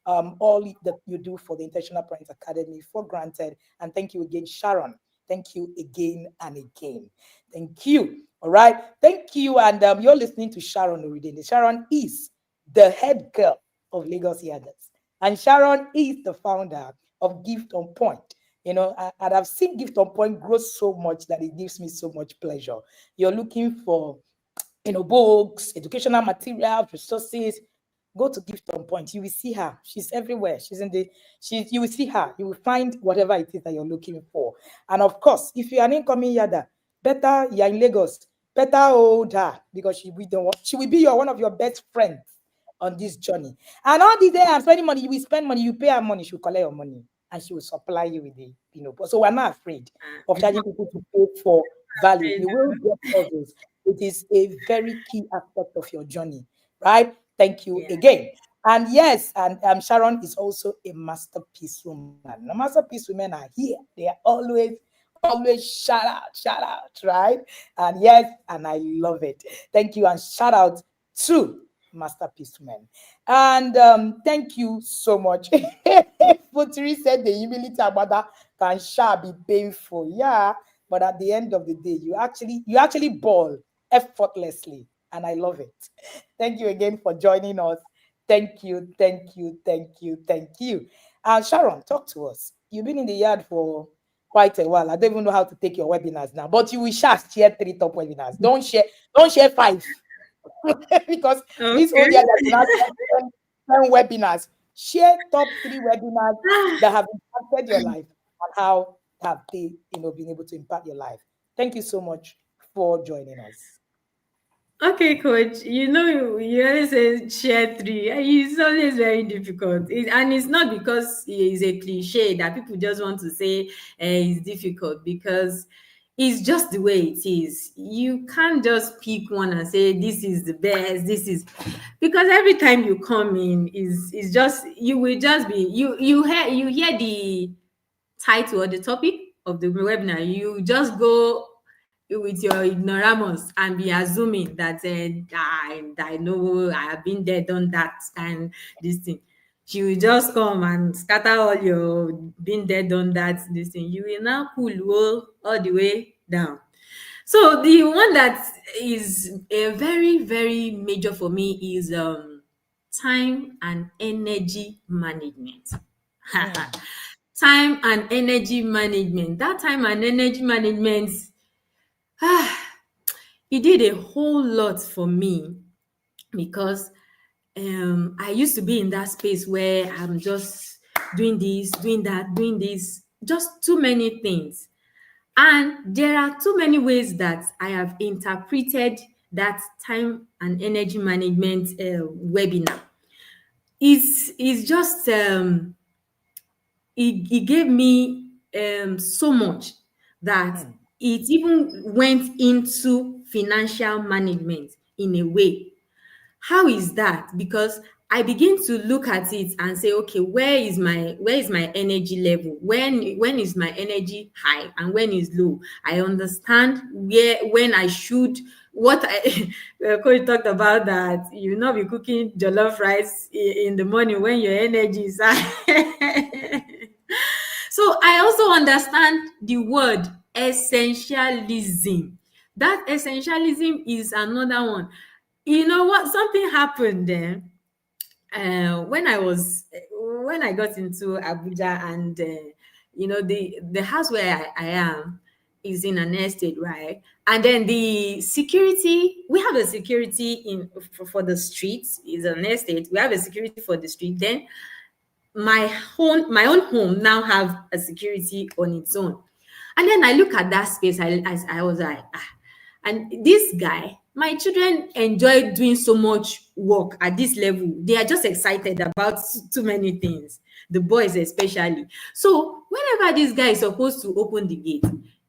Speaker 3: all that you do for the Intentional Parents Academy for granted. And thank you again, Sharon. Thank you again and again. Thank you. All right. Thank you. And you're listening to Sharon Oridedi. Sharon is the head girl of Lagos Yarders. And Sharon is the founder of Gift on Point. And I've seen Gift on Point grow so much that it gives me so much pleasure. You're looking for, books, educational materials, resources. Go to Gift on Point. You will see her. She's everywhere. You will see her. You will find whatever it is that you're looking for. And of course, if you're an incoming yarder, better you're in Lagos. better hold her because she will be one of your best friends on this journey. And all the day I'm spending money, you will spend money, you pay her money, she will collect your money and she will supply you with the, So we're not afraid of charging people to pay for value. You will get service. It is a very key aspect of your journey, right? Thank you again. And yes, and Sharon is also a masterpiece woman. The masterpiece women are here. They are always shout out, right? And yes, and I love it. Thank you, and shout out to masterpiece women. And thank you so much. Putri said the humility about that can shall be painful. Yeah, but at the end of the day, you actually ball effortlessly, and I love it. Thank you again for joining us. Thank you. Sharon, talk to us. You've been in the yard for quite a while. I don't even know how to take your webinars now, but you will share 3 top webinars. Don't share 5. Because this whole year that you have 10 webinars. Share top 3 webinars that have impacted your life and how have they, been able to impact your life. Thank you so much for joining us.
Speaker 2: Okay, coach. You always say share 3. It's always very difficult. And it's not because it is a cliche that people just want to say it's difficult, because it's just the way it is. You can't just pick one and say this is the best. This is because every time you come in is just, you will just be, you hear the title or the topic of the webinar, you just go with your ignoramus and be assuming that I know, I have been there, done that, and this thing. She will just come and scatter all your been there, done that, this thing. You will now pull all the way down. So the one that is a very, very major for me is time and energy management. Time and energy management. That time and energy management, it did a whole lot for me, because I used to be in that space where I'm just doing this, doing that, doing this, just too many things. And there are too many ways that I have interpreted that time and energy management webinar. It's just it gave me so much that it even went into financial management in a way. How is that? Because I begin to look at it and say, okay, where is my energy level? When is my energy high and when is low? I understand when I should. What Coach talked about, that you will not be cooking jollof rice in the morning when your energy is high. So I also understand the word essentialism. That essentialism is another one. You know what? Something happened there. When I got into Abuja, and the house where I am is in an estate, right? And then the security, we have a security for the streets, is an estate. We have a security for the street. Then my own home now have a security on its own. And then I look at that space, I was like, and this guy, my children enjoy doing so much work at this level. They are just excited about too many things, the boys especially. So whenever this guy is supposed to open the gate,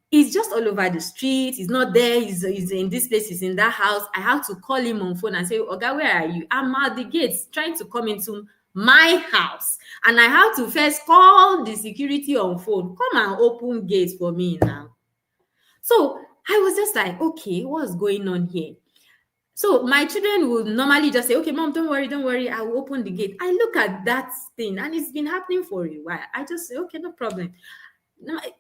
Speaker 2: he's just all over the street. He's not there. He's in this place. He's in that house. I have to call him on phone and say, Oga, where are you? I'm at the gates trying to come into my house. And I have to first call the security on phone. Come and open gates for me now. So I was just like, okay, what's going on here? So my children would normally just say, okay, mom, don't worry, I will open the gate. I look at that thing and it's been happening for a while. I just say, okay, no problem.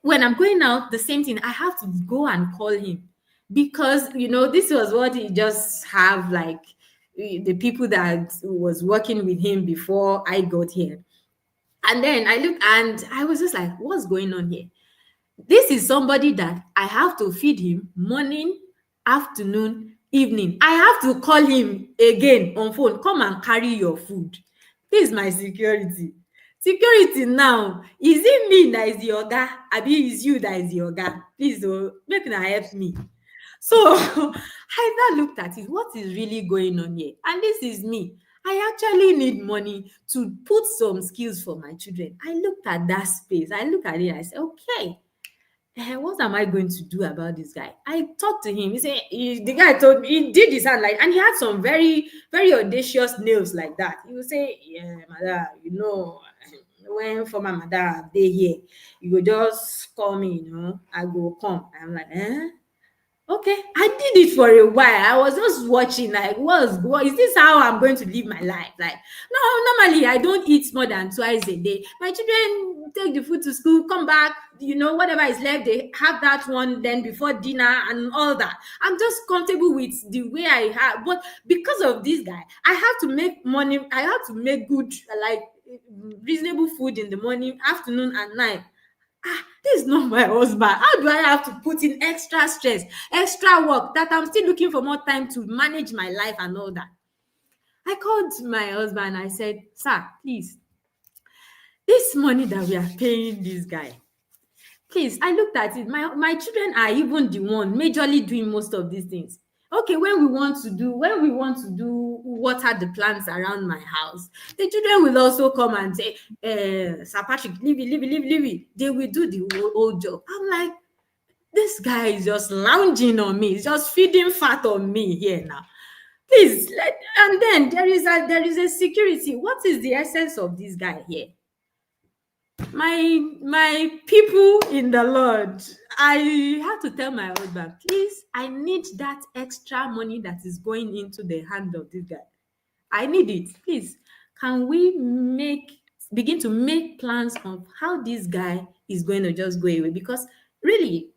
Speaker 2: When I'm going out, the same thing, I have to go and call him, because this was what he just have, like the people that was working with him before I got here. And then I looked and I was just like, what's going on here? This is somebody that I have to feed him morning, afternoon, evening. I have to call him again on phone, come and carry your food. This is my security. Security now, is it me that is the oga? Abi is you that is the oga? Please, make una help me. So I now looked at it. What is really going on here? And this is me. I actually need money to put some skills for my children. I looked at that space. I looked at it. I said, okay, what am I going to do about this guy? I talked to him. He said, the guy told me, he did his hand like, and he had some very, very audacious nails like that. He would say, yeah, mother, when for my mother, they here, you go just call me, I go come. I'm like, eh? Okay, I did it for a while. I was just watching, like, what is this how I'm going to live my life? Like, no, normally I don't eat more than twice a day. My children take the food to school, come back, whatever is left, they have that one then before dinner and all that. I'm just comfortable with the way I have. But because of this guy, I have to make money, I have to make good, like reasonable food in the morning, afternoon, and night. This is not my husband. How do I have to put in extra stress, extra work, that I'm still looking for more time to manage my life and all that? I called my husband. I said, sir, please, this money that we are paying this guy, please, I looked at it. My children are even the one majorly doing most of these things. Okay, when we want to do water the plants around my house, the children will also come and say, Sir Patrick, leave it. They will do the whole job. I'm like, this guy is just lounging on me. He's just feeding fat on me here now. Please, and then there is a security. What is the essence of this guy here? My people in the Lord, I have to tell my husband, please, I need that extra money that is going into the hand of this guy. I need it. Please, can we begin to make plans of how this guy is going to just go away? Because really,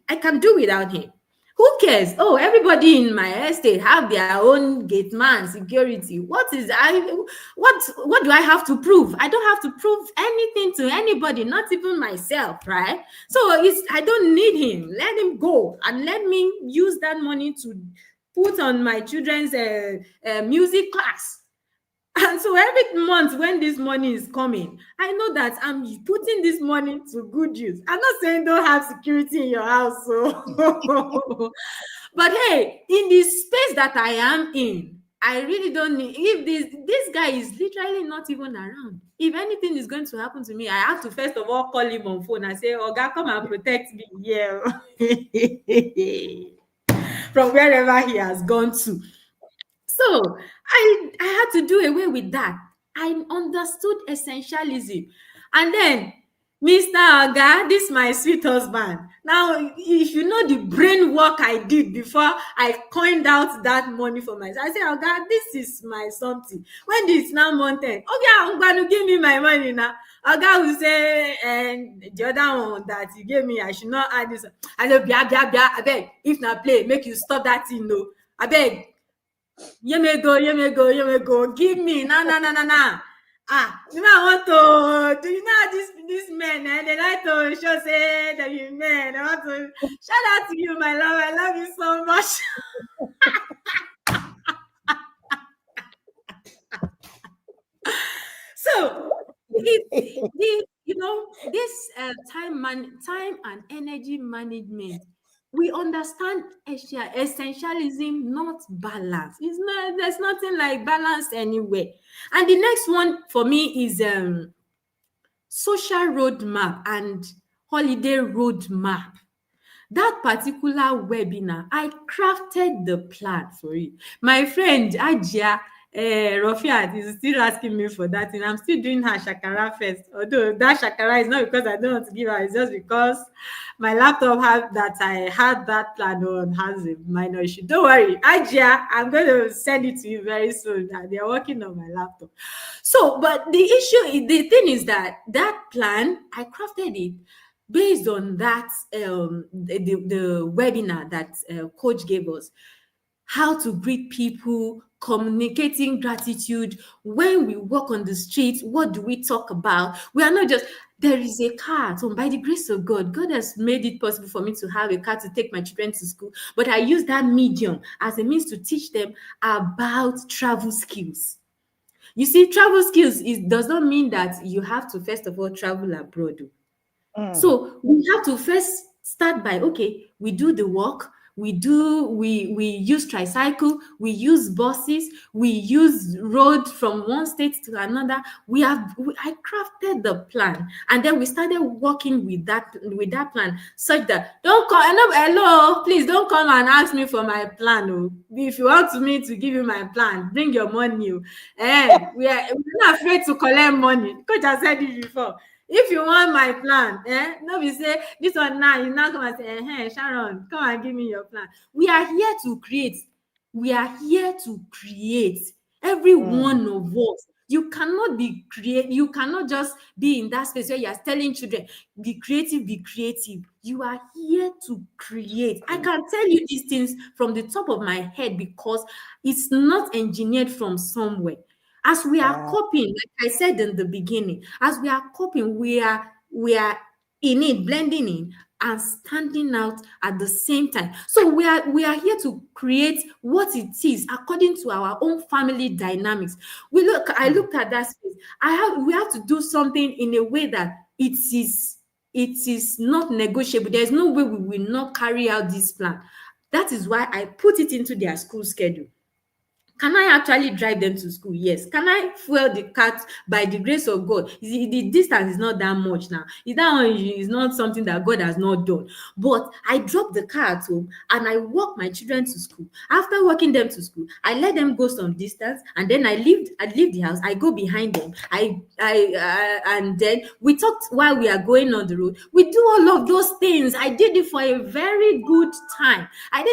Speaker 2: I can do without him. Who cares? Oh, everybody in my estate have their own gate man, security. What do I have to prove? I don't have to prove anything to anybody, not even myself, right? So I don't need him. Let him go and let me use that money to put on my children's music class. And so every month when this money is coming, I know that I'm putting this money to good use. I'm not saying don't have security in your house. So. But hey, in the space that I am in, I really don't need, if this guy is literally not even around. If anything is going to happen to me, I have to first of all call him on phone and say, Oga, come and protect me here. From wherever he has gone to. So I had to do away with that. I understood essentialism. And then, Mr. Oga, this is my sweet husband. Now, if you know the brain work I did before I coined out that money for myself, I said, Oga, this is my something. When it's now month end, I'm going to give me my money now. Oga will say, and the other one that you gave me, I should not add this. I said, I beg, if not play, make you stop that thing, no. I beg. You may go. Give me. No. You know I want to. Do you know this men? They like to show say that you men. I want to shout out to you, my love. I love you so much. So this time and energy management. We understand essentialism, not balance. There's nothing like balance anywhere. And the next one for me is social roadmap and holiday roadmap. That particular webinar, I crafted the plan for it. My friend Ajia Rafiat is still asking me for that, and I'm still doing her shakara first. Although that shakara is not because I don't want to give her, it's just because my laptop had that plan on has a minor issue. Don't worry, Ajia, I'm going to send it to you very soon. They're working on my laptop. So, but the thing is that plan, I crafted it based on that the webinar that coach gave us, how to greet people, communicating gratitude. When we walk on the street, what do we talk about? We are not just, there is a car. So by the grace of God has made it possible for me to have a car to take my children to school. But I use that medium as a means to teach them about travel skills. You see, travel skills does not mean that you have to first of all travel abroad. So we have to first start by, okay, we do the work, we use tricycle, we use buses, we use road from one state to another. I crafted the plan, and then we started working with that plan, such that don't call, no, hello, please don't come and ask me for my plan. Oh, if you want me to give you my plan, bring your money. Oh. We're not afraid to collect money. Coach has said it before. If you want my plan, no be say this one now, you now come and say, hey, Sharon, come and give me your plan. We are here to create. We are here to create. Every one of us. You cannot be create. You cannot just be in that space where you are telling children, be creative, be creative. You are here to create. I can tell you these things from the top of my head because it's not engineered from somewhere. As we are
Speaker 3: Wow.
Speaker 2: coping, like I said in the beginning, as we are coping, we are in it, blending in and standing out at the same time. So we are here to create what it is according to our own family dynamics. I looked at that space. We have to do something in a way that it is not negotiable. There's no way we will not carry out this plan. That is why I put it into their school schedule. Can I actually drive them to school? Yes. Can I fuel the car? By the grace of God? The distance is not that much now. That one is not something that God has not done. But I drop the car at home and I walk my children to school. After walking them to school, I let them go some distance, and then I leave the house. I go behind them. And then we talked while we are going on the road. We do all of those things. I did it for a very good time. And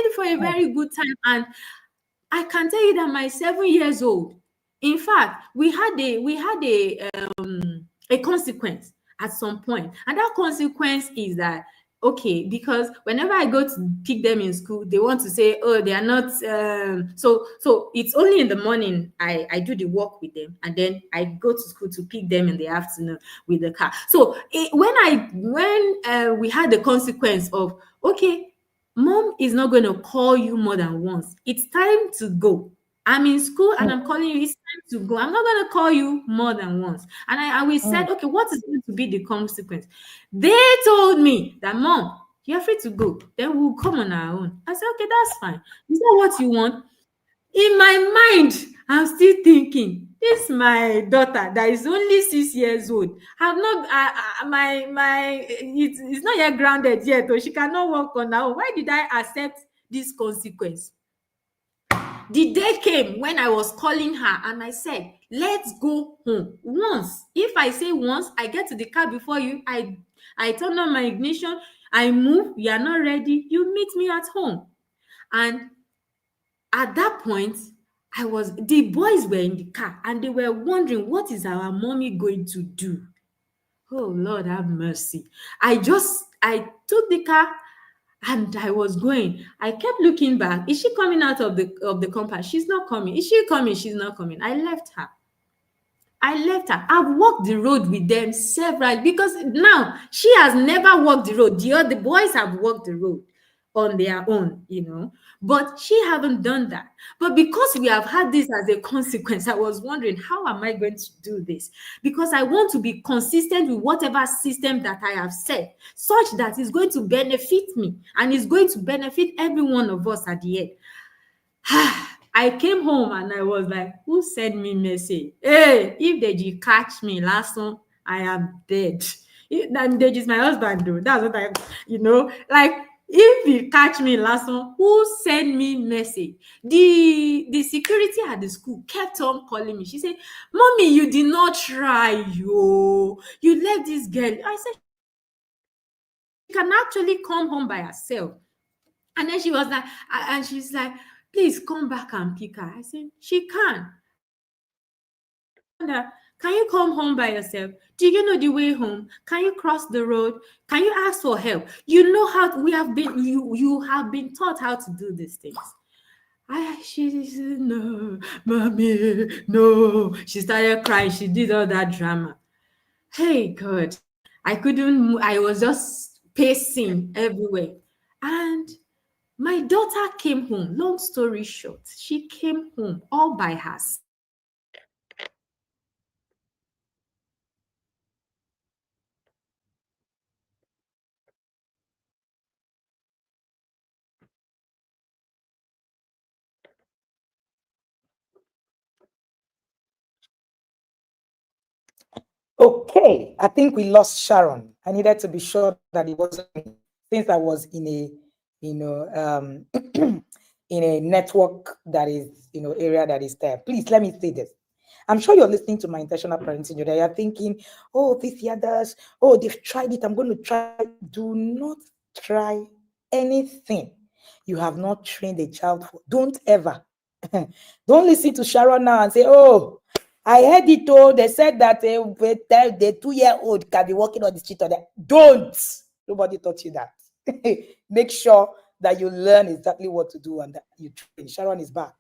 Speaker 2: I can tell you that my 7 years old, in fact, we had a consequence at some point, and that consequence is that, okay, because whenever I go to pick them in school, they want to say, oh, they are not. So it's only in the morning I do the work with them, and then I go to school to pick them in the afternoon with the car. So when we had the consequence of, okay, mom is not going to call you more than once. It's time to go. I'm in school and I'm calling you. It's time to go. I'm not going to call you more than once. And we said, okay, what is going to be the consequence? They told me that, mom, you're free to go. Then we'll come on our own. I said, okay, that's fine. Is that what you want? In my mind, I'm still thinking, this my daughter that is only 6 years old. Have not it's not yet grounded yet, or she cannot walk on her own. Why did I accept this consequence? The day came when I was calling her and I said, let's go home. Once, if I say once, I get to the car before you, I turn on my ignition, I move, you are not ready, you meet me at home. And at that point, the boys were in the car and they were wondering, what is our mommy going to do? Oh, Lord, have mercy. I took the car and I was going. I kept looking back. Is she coming out of the compound? She's not coming. Is she coming? She's not coming. I left her. I've walked the road with them several, because now she has never walked the road. The other boys have walked the road on their own, but she haven't done that. But because we have had this as a consequence, I was wondering, how am I going to do this? Because I want to be consistent with whatever system that I have set, such that it's going to benefit me and it's going to benefit every one of us at the end. I came home and I was like, who sent me message? Hey, if they catch me last one, I am dead. And Deji is my husband, though. That's what like, if he catch me last one, who sent me message? The security at the school kept on calling me. She said, mommy, you did not try, you left this girl. I said, she can actually come home by herself. And then she was like, and she's like, please come back and pick her. I said, she can. Can you come home by yourself? Do you know the way home? Can you cross the road? Can you ask for help? You know how we have been, you have been taught how to do these things. She said, no, mommy, no. She started crying. She did all that drama. Hey, God. I couldn't move. I was just pacing everywhere. And my daughter came home. Long story short, she came home all by herself.
Speaker 3: Okay, I think we lost Sharon. I needed to be sure that it wasn't me, since I was in a, in a network that is, area that is there. Please let me say this. I'm sure you're listening to my intentional parenting today. You're thinking, oh, these others, oh, they've tried it. I'm going to try. Do not try anything you have not trained a child for. Don't ever. Don't listen to Sharon now and say, oh, I heard it all. They said that the 2-year-old can be walking on the street. Don't. Nobody taught you that. Make sure that you learn exactly what to do and that you train. Sharon is back.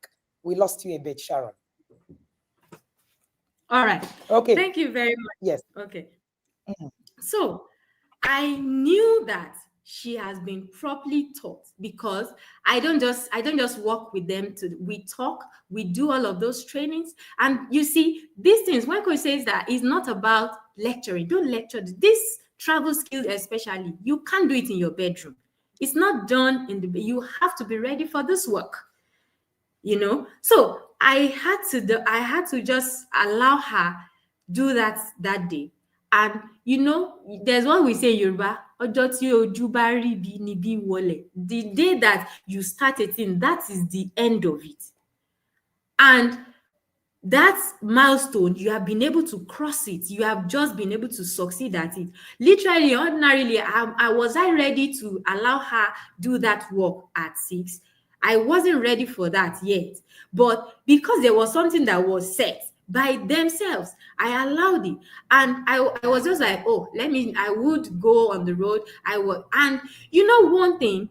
Speaker 3: We lost you a bit, Sharon.
Speaker 2: All right.
Speaker 3: Okay.
Speaker 2: Thank you very much.
Speaker 3: Yes.
Speaker 2: Okay. So I knew that she has been properly taught, because I don't just work with them. We talk, we do all of those trainings. And you see, these things, when coach says that, is not about lecturing. Don't lecture. This travel skill especially, you can't do it in your bedroom. It's not done in the, you have to be ready for this work. So I had to just allow her do that day. And there's what we say in Yoruba, ọjọ́ tí ojú bá rí bí ni bí wọlẹ̀. The day that you start a thing, that is the end of it. And that milestone, you have been able to cross it. You have just been able to succeed at it. Literally, ordinarily, was I ready to allow her do that work at 6? I wasn't ready for that yet. But because there was something that was set by themselves, I allowed it. And I was just like, oh, I would go on the road. And one thing,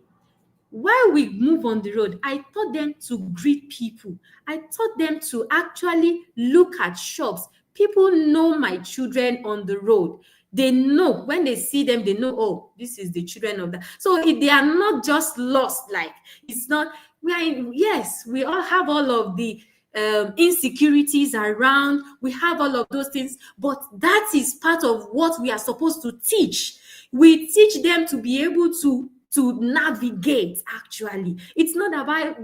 Speaker 2: while we move on the road, I taught them to greet people. I taught them to actually look at shops. People know my children on the road. They know when they see them, they know, oh, this is the children of that. So they are not just lost. Like, it's not, yes, we all have all of the insecurities around. We have all of those things, but that is part of what we are supposed to teach. We teach them to be able to navigate. Actually, it's not about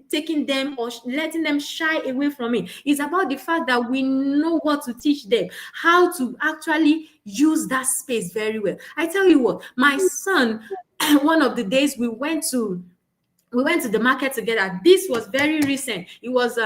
Speaker 2: taking them or letting them shy away from it. It's about the fact that we know what to teach them, how to actually use that space very well. I tell you what, my son, one of the days we went to the market together. This was very recent. It was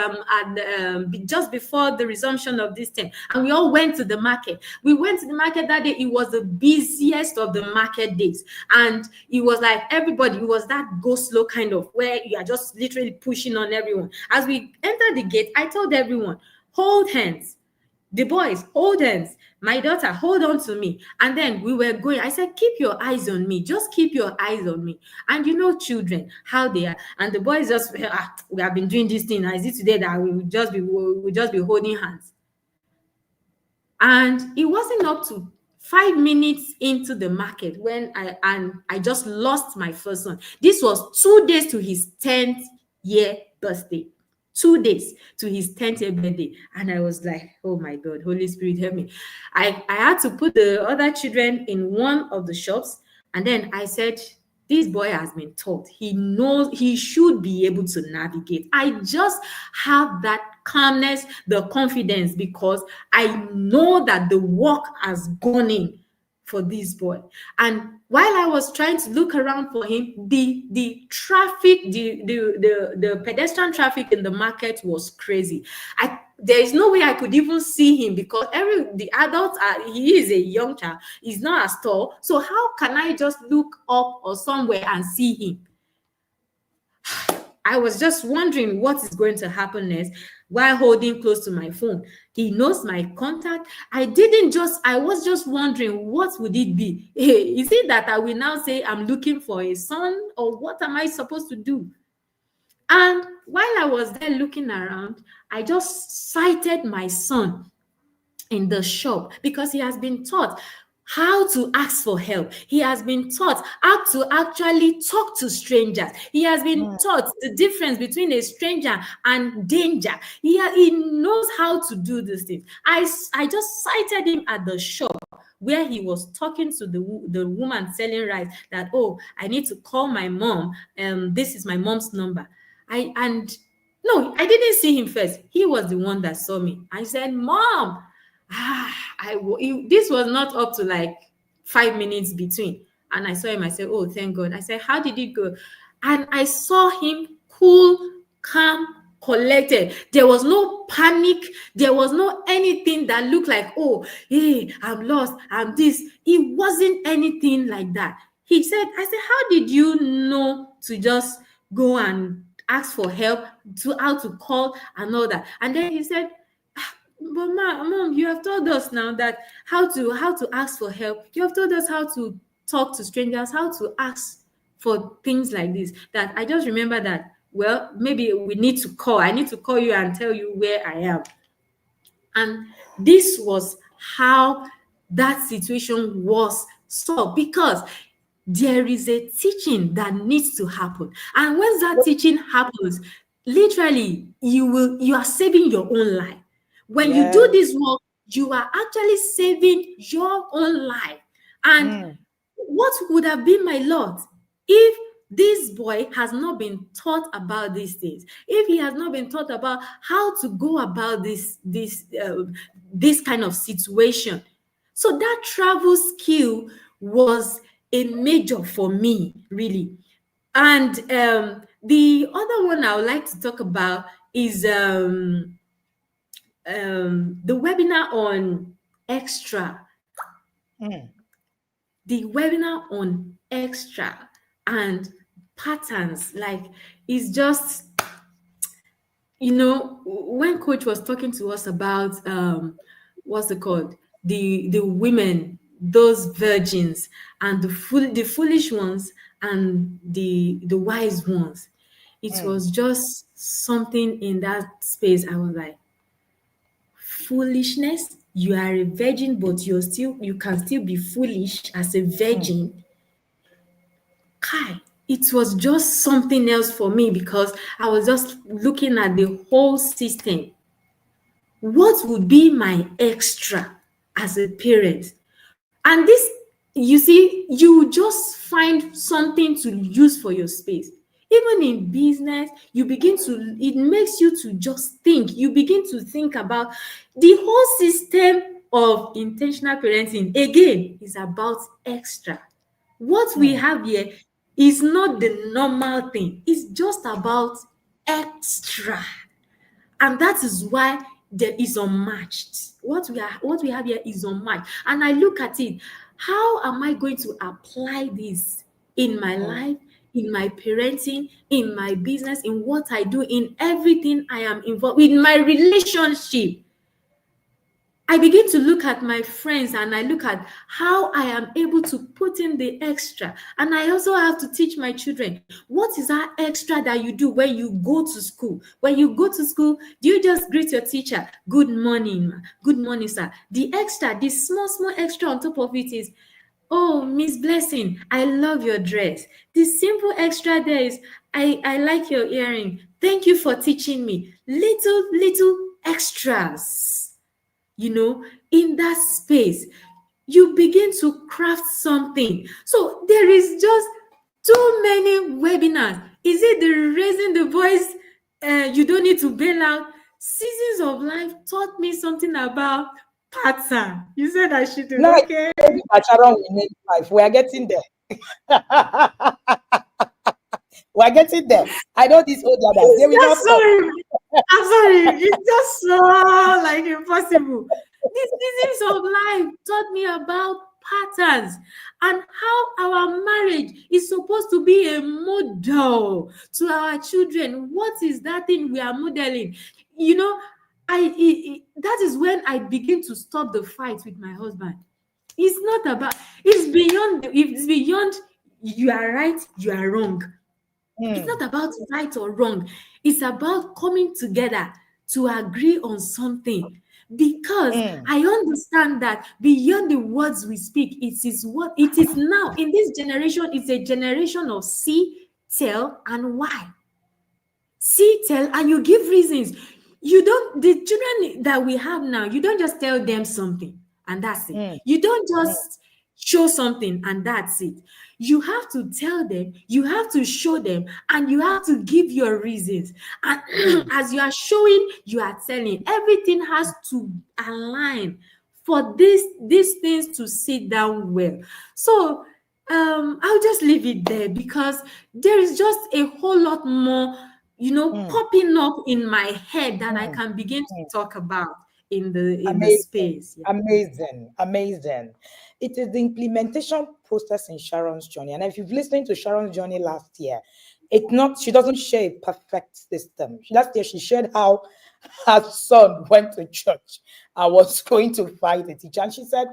Speaker 2: just before the resumption of this thing, and we all went to the market. We went to the market that day. It was the busiest of the market days, and it was like everybody. It was that go slow kind of, where you are just literally pushing on everyone. As we entered the gate, I told everyone, hold hands. The boys, hold hands. My daughter, hold on to me. And then we were going. I said, keep your eyes on me. Just keep your eyes on me. And children, how they are. And the boys just, we have been doing this thing. Is it today that we will just be holding hands? And it wasn't up to 5 minutes into the market when I just lost my first son. This was 2 days to his 10th year birthday. 2 days to his 10th year birthday. And I was like, oh my God, Holy Spirit, help me. I had to put the other children in one of the shops. And then I said, this boy has been taught. He knows he should be able to navigate. I just have that calmness, the confidence, because I know that the work has gone in for this boy. And while I was trying to look around for him, the traffic, the pedestrian traffic in the market was crazy. There is no way I could even see him, because the adults he is a young child, he's not as tall. So how can I just look up or somewhere and see him? I was just wondering what is going to happen next while holding close to my phone. He knows my contact. I was just wondering, what would it be? Is it that I will now say I'm looking for a son, or what am I supposed to do? And while I was there looking around, I just sighted my son in the shop, because he has been taught how to ask for help. He has been taught how to actually talk to strangers. He has been taught the difference between a stranger and danger. He knows how to do these things. I just sighted him at the shop where he was talking to the woman selling rice, that, oh, I need to call my mom. This is my mom's number. No, I didn't see him first. He was the one that saw me. I said, Mom, This was not up to like 5 minutes between. And I saw him. I said, "Oh, thank God." I said, "How did it go?" And I saw him cool, calm, collected. There was no panic. There was no anything that looked like, "Oh, hey, I'm lost. I'm this." It wasn't anything like that. He said, I said, "How did you know to just go and ask for help, to how to call and all that?" And then he said, "But mom, you have told us now that how to ask for help. You have told us how to talk to strangers, how to ask for things like this." That I just remember that, well, maybe we need to call. I need to call you and tell you where I am. And this was how that situation was solved, because there is a teaching that needs to happen. And when that teaching happens, literally, you are saving your own life. When you do this work, you are actually saving your own life. And what would have been my lot if this boy has not been taught about these things, if he has not been taught about how to go about this kind of situation? So that travel skill was a major for me, really. And the other one I would like to talk about is the webinar on extra. The webinar on extra and patterns, like, it's just, when coach was talking to us about what's it called, the women, those virgins, and the foolish ones and the wise ones, it was just something in that space. I was like, foolishness, you are a virgin, but you can still be foolish as a virgin. Kai, it was just something else for me, because I was just looking at the whole system. What would be my extra as a parent? And this, you see, you just find something to use for your space. Even in business, it makes you to just think. You begin to think about the whole system of intentional parenting. Again, is about extra. What we have here is not the normal thing. It's just about extra. And that is why there is unmatched. What we have here is unmatched. And I look at it, how am I going to apply this in my life, in my parenting, in my business, in what I do, in everything I am involved in my relationship? I begin to look at my friends, and I look at how I am able to put in the extra. And I also have to teach my children, what is that extra that you do when you go to school? When you go to school, do you just greet your teacher, "Good morning, ma. Good morning, sir"? The extra, the small extra on top of it is, "Oh, Miss Blessing, I love your dress." The simple extra there is, I like your earring. Thank you for teaching me. Little extras. In that space, you begin to craft something. So there is just too many webinars. Is it the raising the voice? You don't need to bail out. Seasons of Life taught me something about pattern. You said I should do.
Speaker 3: No,
Speaker 2: Okay.
Speaker 3: Sharon, we need life. We are getting there. We are getting there. I know these old ladders. They will not stop.
Speaker 2: I'm sorry. It's just so like impossible. These seasons of life taught me about patterns and how our marriage is supposed to be a model to our children. What is that thing we are modeling? That is when I begin to stop the fight with my husband. It's not about. It's beyond. You are right. You are wrong. It's not about right or wrong. It's about coming together to agree on something. Because I understand that beyond the words we speak, it is what it is now. In this generation, it's a generation of see, tell, and why. See, tell, and you give reasons. The children that we have now, you don't just tell them something and that's it. You don't just show something and that's it. You have to tell them, you have to show them, and you have to give your reasons. And as you are showing, you are telling. Everything has to align for these things to sit down well. So I'll just leave it there, because there is just a whole lot more, popping up in my head that I
Speaker 3: mm,
Speaker 2: can begin to
Speaker 3: mm.
Speaker 2: talk about in the
Speaker 3: Amazing,
Speaker 2: space. Yeah.
Speaker 3: amazing, amazing. It is the implementation process in Sharon's journey. And if you've listened to Sharon's journey last year, it's not, she doesn't share a perfect system. Last year, she shared how her son went to church. I was going to fight the teacher. And she said,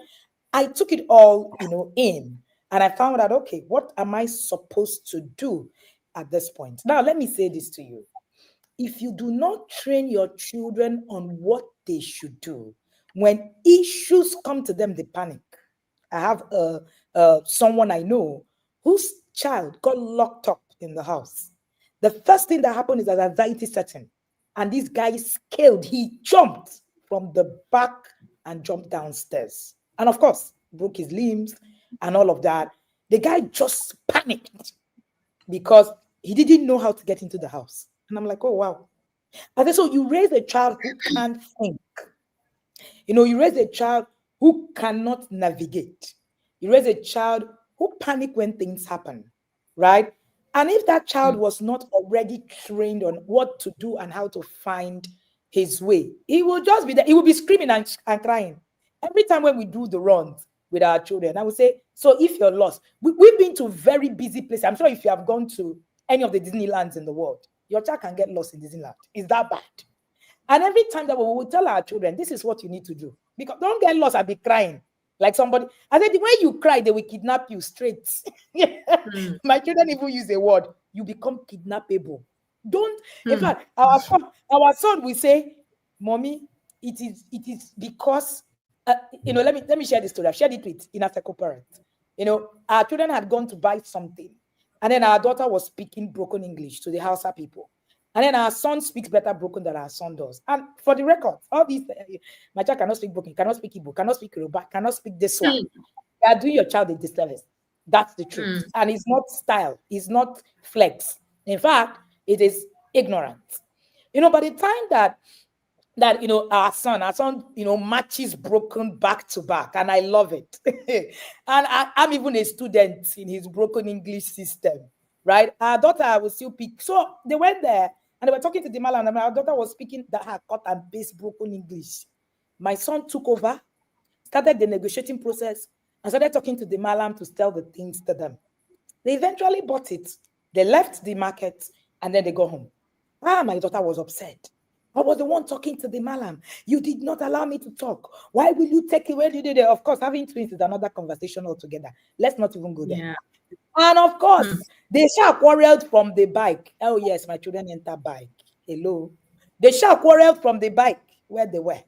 Speaker 3: I took it all, in. And I found out, okay, what am I supposed to do at this point? Now, let me say this to you. If you do not train your children on what they should do, when issues come to them, they panic. I have someone I know whose child got locked up in the house. The first thing that happened is that anxiety set in. And this guy scaled, he jumped from the back and jumped downstairs. And of course, broke his limbs and all of that. The guy just panicked because he didn't know how to get into the house. And I'm like, oh, wow. I said, so you raise a child who can't think. You raise a child who cannot navigate. You raise a child who panic when things happen, right? And if that child was not already trained on what to do and how to find his way, he will just be there. He will be screaming and crying. Every time when we do the runs with our children, I would say, so if you're lost, we've been to very busy places. I'm sure if you have gone to any of the Disneylands in the world, your child can get lost in Disneyland. Is that bad? And every time that we will tell our children, this is what you need to do. Because don't get lost and be crying like somebody. I said, when you cry, they will kidnap you straight. My children even use a word, you become kidnappable. Don't, in fact, our son will say, Mommy, it is because let me share this story. I've shared it with Inner Circle parents. Our children had gone to buy something, and then our daughter was speaking broken English to the Hausa people. And then our son speaks better broken than our son does. And for the record, all these, my child cannot speak broken, cannot speak Igbo, cannot speak Yoruba, cannot speak this one. You are doing your child a disservice. That's the truth. And it's not style, it's not flex. In fact, it is ignorance. By the time that our son matches broken back to back, and I love it. And I'm even a student in his broken English system, right? Our daughter will still pick. So they went there and they were talking to the man, and our daughter was speaking that her cut and paste broken English. My son took over, started the negotiating process, and started talking to the malam to sell the things to them. They eventually bought it. They left the market and then they go home. My daughter was upset. I was the one talking to the malam. You did not allow me to talk. Why will you take it? Where did you do it? Of course, having twins is another conversation altogether. Let's not even go there.
Speaker 2: Yeah.
Speaker 3: And of course, they shall quarreled from the bike. Oh, yes, my children enter bike. Hello. They shall quarreled from the bike where they were.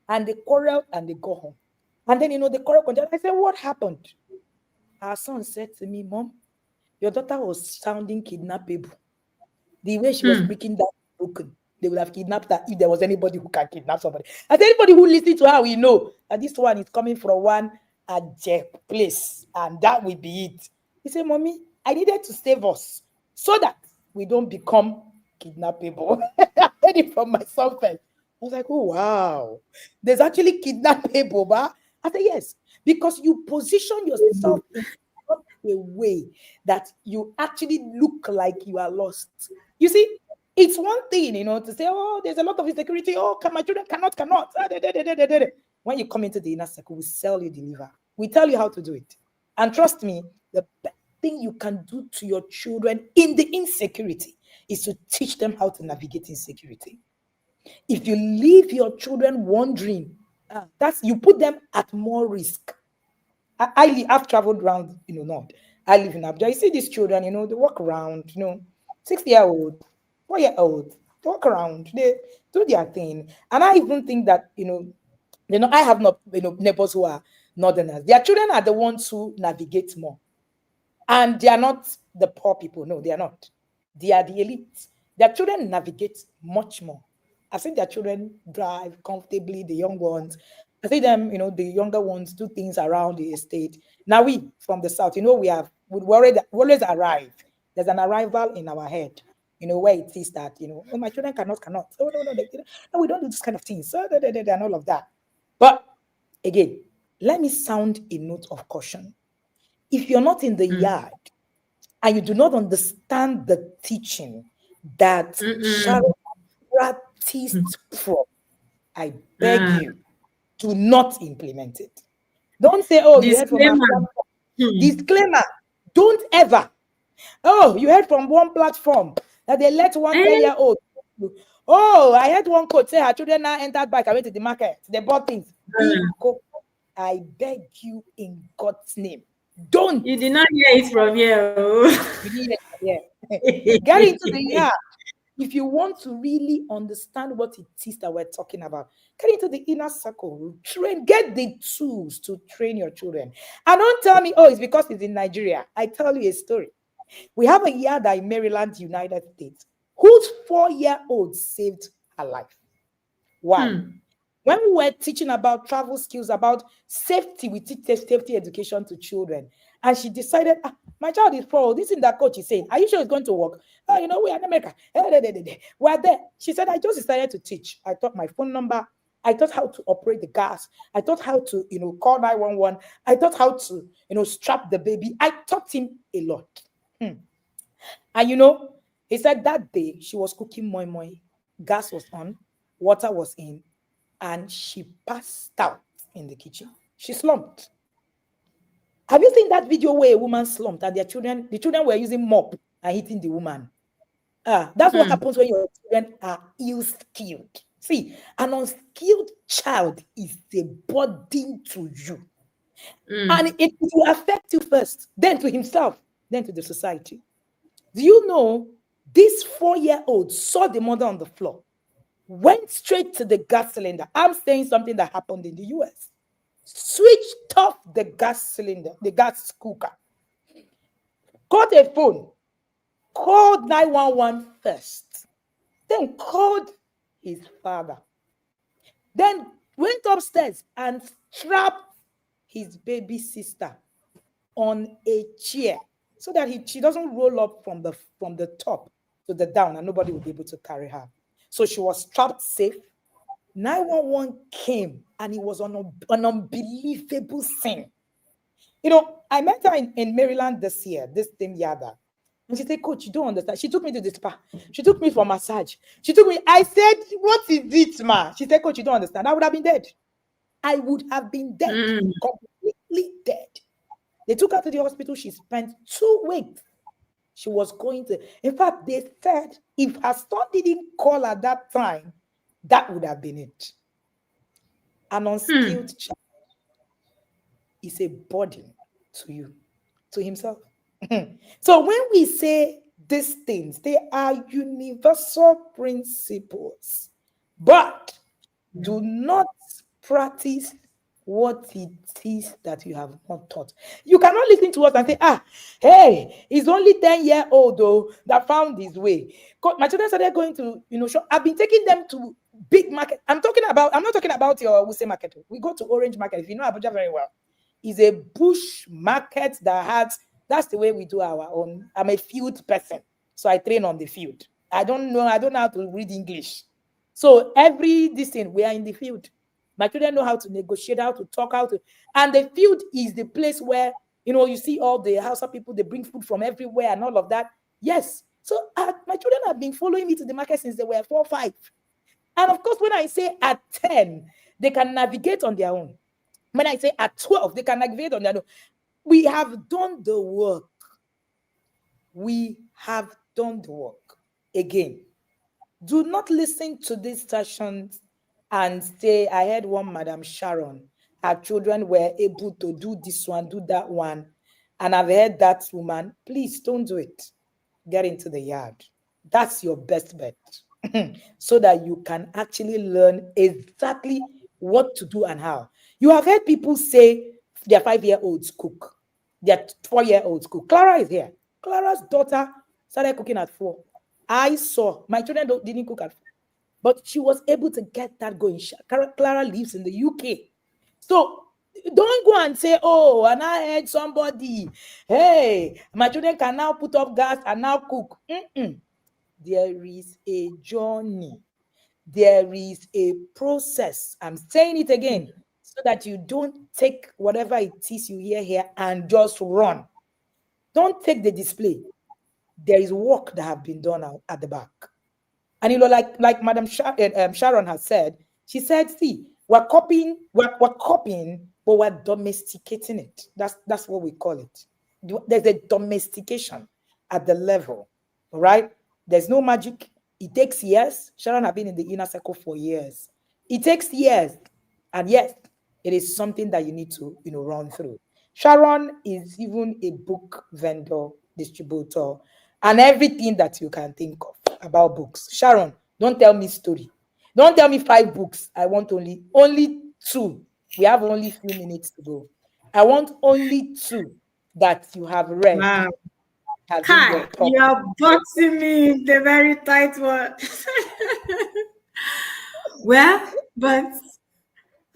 Speaker 3: And they quarreled and they go home. And then, the quarrel continued. I said, what happened? Our son said to me, Mom, your daughter was sounding kidnappable. The way she was breaking down broken, they would have kidnapped her if there was anybody who can kidnap somebody. And anybody who listens to her, we know that this one is coming from one place, and that will be it. He said, Mommy, I needed to save us so that we don't become kidnappable. I heard it from my son first. I was like, oh, wow. There's actually kidnappable, but I said, yes, because you position yourself in a way that you actually look like you are lost. You see, it's one thing, to say, oh, there's a lot of insecurity. Oh, my children cannot. When you come into the inner circle, we sell you deliver. We tell you how to do it. And trust me, the best thing you can do to your children in the insecurity is to teach them how to navigate insecurity. If you leave your children wandering, you put them at more risk. I've traveled around, North. I live in Abuja. You see these children, they walk around, 6-year-old, 4-year-old, they walk around, they do their thing. And I even think that, I have not, neighbors who are northerners. Their children are the ones who navigate more. And they are not the poor people. No, they are not. They are the elite. Their children navigate much more. I've seen their children drive comfortably, the young ones. I see them, the younger ones do things around the estate. Now we from the south, we always arrive. There's an arrival in our head, where it is that, oh, my children cannot. Oh, no, no, we don't do this kind of things. So, and all of that. But Again, let me sound a note of caution. If you're not in the yard and you do not understand the teaching that Sharon practiced from, I beg you, do not implement it. Don't say, oh, you heard from our platform. Disclaimer, don't ever. Oh, you heard from one platform that they let one 10-year-old. Oh, I heard one coach say her children now entered back and went to the market. They bought things. I beg you in God's name. Don't.
Speaker 2: You did not hear it from here.
Speaker 3: Get into the yard. If you want to really understand what it is that we're talking about, get into the inner circle. Get the tools to train your children. And don't tell me, oh, it's because it's in Nigeria. I tell you a story. We have a yarder in Maryland, United States, whose 4-year-old saved her life. Why? When we were teaching about travel skills, about safety, we teach safety education to children. And she decided, my child is 4. This is that coach is saying, are you sure it's going to work? Oh, you know, we are in America. We're there. She said, I just decided to teach. I taught my phone number. I taught how to operate the gas. I taught how to, call 911. I taught how to, strap the baby. I taught him a lot. And, he said that day she was cooking moi moi. Gas was on. Water was in. And she passed out in the kitchen. She slumped. Have you seen that video where a woman slumped and the children were using mop and hitting the woman? That's what happens when your children are ill-skilled. See, an unskilled child is a burden to you. And it will affect you first, then to himself, then to the society. Do you know this 4-year-old saw the mother on the floor, went straight to the gas cylinder. I'm saying something that happened in the US. Switched off the gas cylinder, the gas cooker. Got a phone. Called 911 first. Then called his father. Then went upstairs and strapped his baby sister on a chair so that she doesn't roll up from the top to the down and nobody will be able to carry her. So she was strapped safe. 911 came and it was an unbelievable scene. I met her in Maryland this year, this same yada. And she said, Coach, you don't understand. She took me to the spa. She took me for massage. I said, what is it, ma? She said, Coach, you don't understand. I would have been dead. I would have been dead. Completely dead. They took her to the hospital. She spent 2 weeks. She was going to, in fact, they said if her son didn't call at that time, that would have been it. An unskilled child is a burden to you, to himself. So when we say these things, they are universal principles, but do not practice what it is that you have not taught. You cannot listen to us and say, hey, he's only 10-year-old though that found his way. My children started going to, I've been taking them to big market. I'm not talking about your Wuse market. We go to Orange Market. If you know Abuja very well, it's a bush market that's the way we do our own. I'm a field person, so I train on the field. I don't know how to read English. So this thing, we are in the field. My children know how to negotiate, how to talk, and the field is the place where, you see all the Hausa people, they bring food from everywhere and all of that. Yes. So my children have been following me to the market since they were 4 or 5. And of course, when I say at 10, they can navigate on their own. When I say at 12, they can navigate on their own. We have done the work. We have done the work. Again, do not listen to these sessions and say, I heard one Madam Sharon, her children were able to do this one, do that one, and I've heard that woman. Please don't do it. Get into the yard. That's your best bet. So that you can actually learn exactly what to do and how. You have heard people say their 5-year-olds cook, their 4-year-olds cook. Clara is here. Clara's daughter started cooking at 4. I saw my children didn't cook at 4, but she was able to get that going. Clara lives in the UK. So don't go and say, oh, and I heard somebody, hey, my children can now put up gas and now cook. There is a journey. There is a process. I'm saying it again. so that you don't take whatever it is you hear here and just run. Don't take the display. There is work that have been done out at the back. And like Madam Sharon has said, she said, see, we're copying, but we're domesticating it. That's what we call it. There's a domestication at the level, all right? There's no magic. It takes years. Sharon has been in the inner circle for years. It takes years. And yes, it is something that you need to, run through. Sharon is even a book vendor, distributor, and everything that you can think of about books. Sharon, don't tell me story. Don't tell me 5 books. I want only 2. We have only few minutes to go. I want only 2 that you have read.
Speaker 2: Wow.
Speaker 3: Has been your
Speaker 2: Kai,
Speaker 3: top.
Speaker 2: you are boxing me in the very tight one. Well, but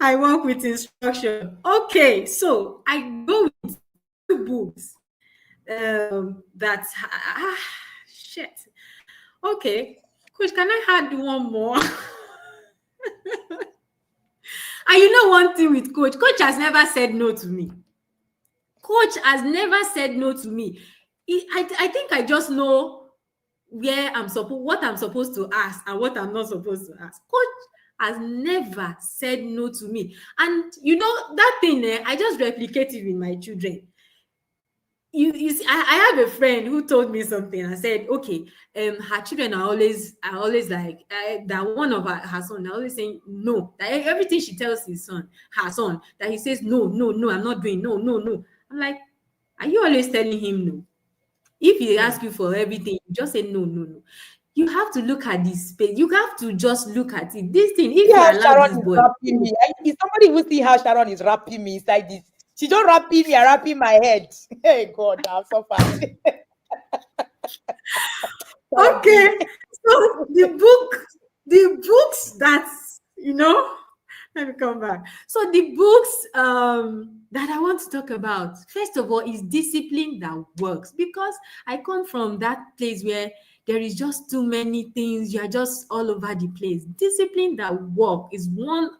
Speaker 2: I work with instruction. Okay, so I go with 2 books. That's shit. Okay, Coach, can I add one more? And you know one thing with Coach has never said no to me. Coach has never said no to me. I think I just know what I'm supposed to ask and what I'm not supposed to ask. Coach has never said no to me. And you know that thing, I just replicate it with my children. You see, I have a friend who told me something. I said, okay, her children are always like that. One of her son are always saying no. That everything she tells her son, that he says no, I'm not doing, no. I'm like, are you always telling him no? If he asks you for everything, you just say no. You have to look at this space. You have to just look at it. This thing, if you allow
Speaker 3: Sharon
Speaker 2: this
Speaker 3: is
Speaker 2: boy,
Speaker 3: wrapping me. Is somebody who see how Sharon is wrapping me inside this? She don't wrapping me, I wrapping my head. Hey God, I'm so fast.
Speaker 2: okay. So the books that let me come back. So the books that I want to talk about, first of all, is discipline that works, because I come from that place where there is just too many things. You are just all over the place. Discipline that work is one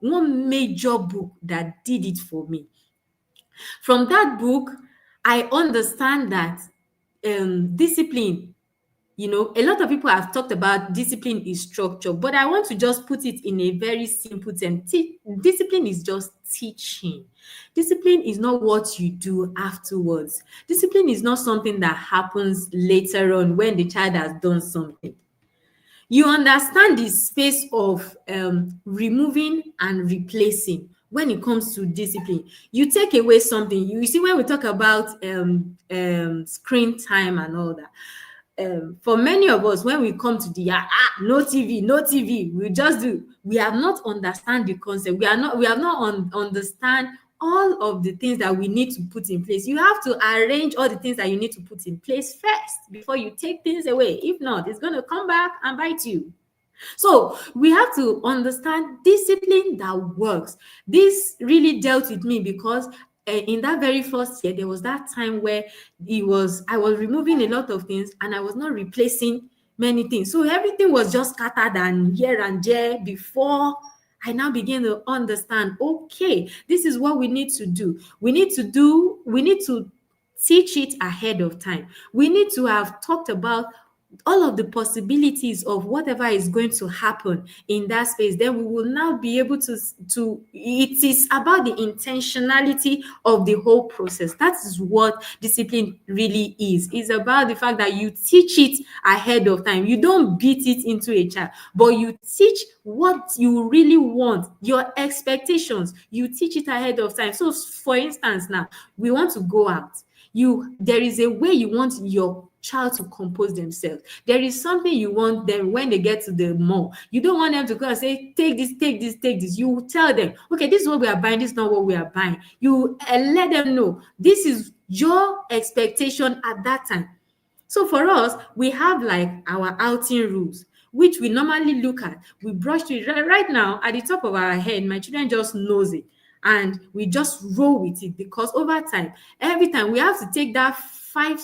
Speaker 2: major book that did it for me. From that book, I understand that discipline, a lot of people have talked about discipline is structure, but I want to just put it in a very simple term. Discipline is just teaching. Discipline is not what you do afterwards. Discipline is not something that happens later on when the child has done something. You understand the space of removing and replacing when it comes to discipline. You take away something. You see, when we talk about screen time and all that, for many of us, when we come to the no TV, we have not understand the concept. We have not understand all of the things that we need to put in place. You have to arrange all the things that you need to put in place first before you take things away. If not, it's going to come back and bite you. So we have to understand discipline that works. This really dealt with me because in that very first year, there was that time where I was removing a lot of things and I was not replacing many things. So everything was just scattered and here and there before I now begin to understand, okay, this is what we need to do. We need to teach it ahead of time. We need to have talked about all of the possibilities of whatever is going to happen in that space. Then we will now be able to it is about the intentionality of the whole process. That is what discipline really is. It's about the fact that you teach it ahead of time. You don't beat it into a child, but you teach what you really want, your expectations. You teach it ahead of time. So for instance, now we want to go out. There is a way you want your child to compose themselves. There is something you want them when they get to the mall. You don't want them to go and say, take this. You tell them, okay, this is what we are buying, this is not what we are buying. You let them know this is your expectation at that time. So for us, we have like our outing rules, which we normally look at. We brush it right now at the top of our head. My children just knows it. And we just roll with it, because over time, every time we have to take that 5,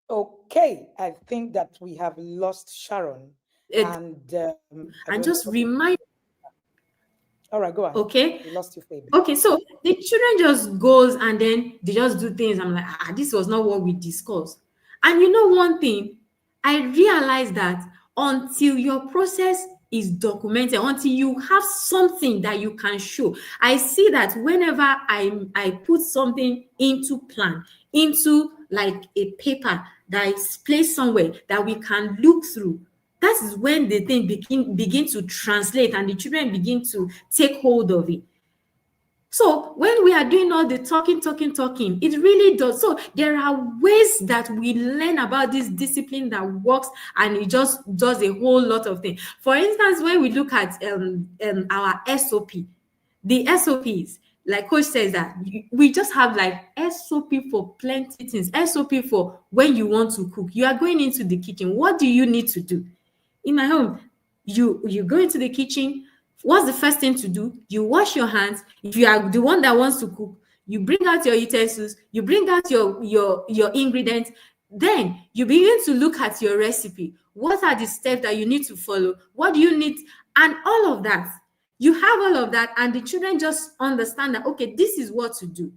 Speaker 3: Okay, I think that we have lost Sharon, and I
Speaker 2: And
Speaker 3: don't
Speaker 2: just
Speaker 3: know.
Speaker 2: remind.
Speaker 3: All right, go on.
Speaker 2: Okay.
Speaker 3: We lost you for a bit.
Speaker 2: Okay, so the children just goes and then they just do things. I'm like, this was not what we discussed. And you know one thing, I realized that until your process is documented, until you have something that you can show, I see that whenever I put something into plan, into like a paper that is placed somewhere that we can look through, that is when the thing begin to translate and the children begin to take hold of it. So when we are doing all the talking, it really does. So there are ways that we learn about this discipline that works, and it just does a whole lot of things. For instance, when we look at our SOP, the SOPs, like Coach says that we just have like SOP for plenty things. SOP for when you want to cook, you are going into the kitchen. What do you need to do? In my home, you go into the kitchen. What's the first thing to do? You wash your hands. If you are the one that wants to cook, you bring out your utensils, you bring out your ingredients. Then you begin to look at your recipe. What are the steps that you need to follow? What do you need? And all of that. You have all of that, and the children just understand that, okay, this is what to do.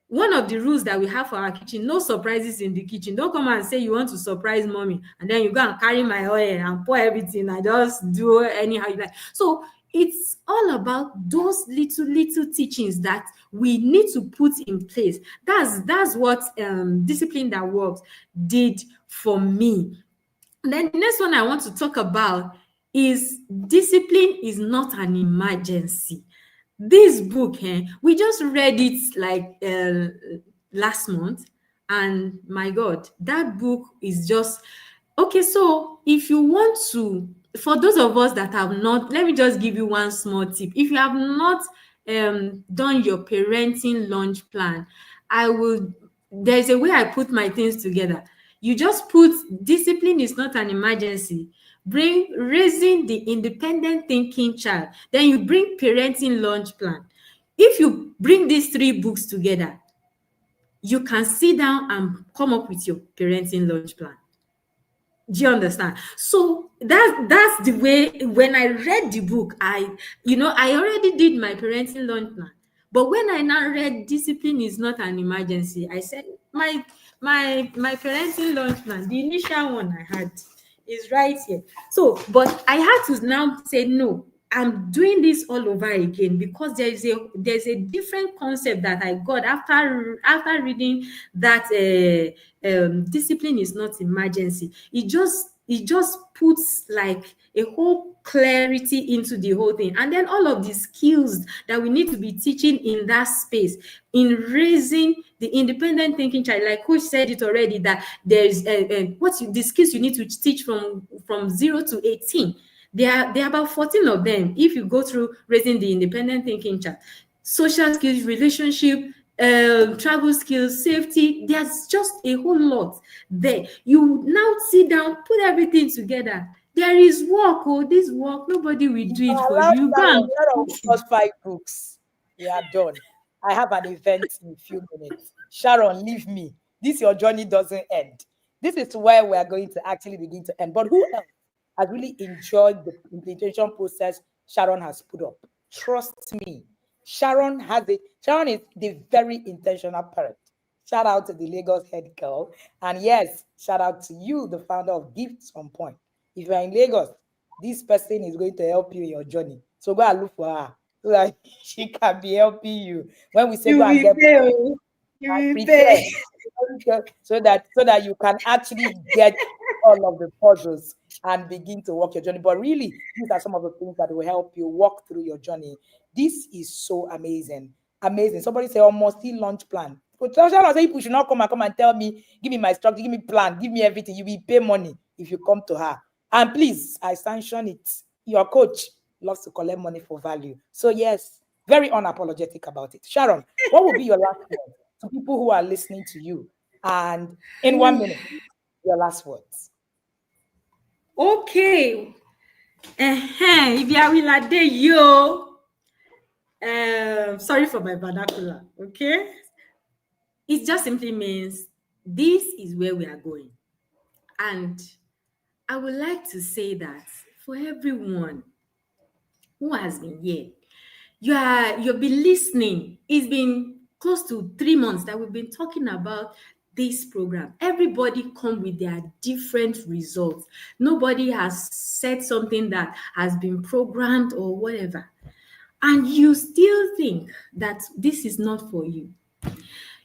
Speaker 2: One of the rules that we have for our kitchen: no surprises in the kitchen. Don't come and say you want to surprise mommy and then you go and carry my oil and pour everything and just do anyhow you like. So it's all about those little teachings that we need to put in place. That's what discipline that works did for me. And then the next one I want to talk about is discipline is not an emergency. This book, we just read it like last month, and my God, that book is just okay. So if you want to, for those of us that have not, let me just give you one small tip. If you have not done your parenting lunch plan, there's a way I put my things together. You just put discipline is not an emergency, bring raising the independent thinking child, then you bring parenting lunch plan. If you bring these three books together, you can sit down and come up with your parenting lunch plan. Do you understand? So that's the way. When I read the book, I already did my parenting lunch plan. But when I now read discipline is not an emergency, I said my parenting lunch plan, the initial one I had, is right here. So, but I had to now say no. I'm doing this all over again because there's a different concept that I got after reading that discipline is not emergency. It just puts like a whole clarity into the whole thing, and then all of the skills that we need to be teaching in that space in raising the independent thinking child. Like Coach said it already, that there's the skills you need to teach from 0 to 18. There are about 14 of them if you go through raising the independent thinking child. Social skills, relationship, travel skills, safety. There's just a whole lot there. You now sit down, put everything together. There is work. This work, nobody will do it for you. Go and
Speaker 3: Just 5 books. We are done. I have an event in a few minutes. Sharon, leave me. Your journey doesn't end. This is where we are going to actually begin to end. But who else has really enjoyed the implementation process Sharon has put up? Trust me, Sharon is the very intentional parent. Shout out to the Lagos head girl. And yes, shout out to you, the founder of Gifts on Point. If you are in Lagos, this person is going to help you in your journey. So go and look for her so that she can be helping you. When we say go and get prepare, so that you can actually get all of the puzzles and begin to walk your journey. But really, these are some of the things that will help you walk through your journey. This is so amazing. Amazing. Somebody say, almost still launch plan. But Sharon say, people should not come and tell me, give me my structure, give me plan, give me everything. You will pay money if you come to her. And please, I sanction it. Your coach loves to collect money for value. So yes, very unapologetic about it. Sharon, what would be your last word to people who are listening to you? And in 1 minute, your last words.
Speaker 2: Okay. If you are with day, yo. Sorry for my vernacular. Okay. It just simply means this is where we are going. And I would like to say that for everyone who has been here, you've been listening. It's been close to 3 months that we've been talking about this program. Everybody come with their different results. Nobody has said something that has been programmed or whatever. And you still think that this is not for you.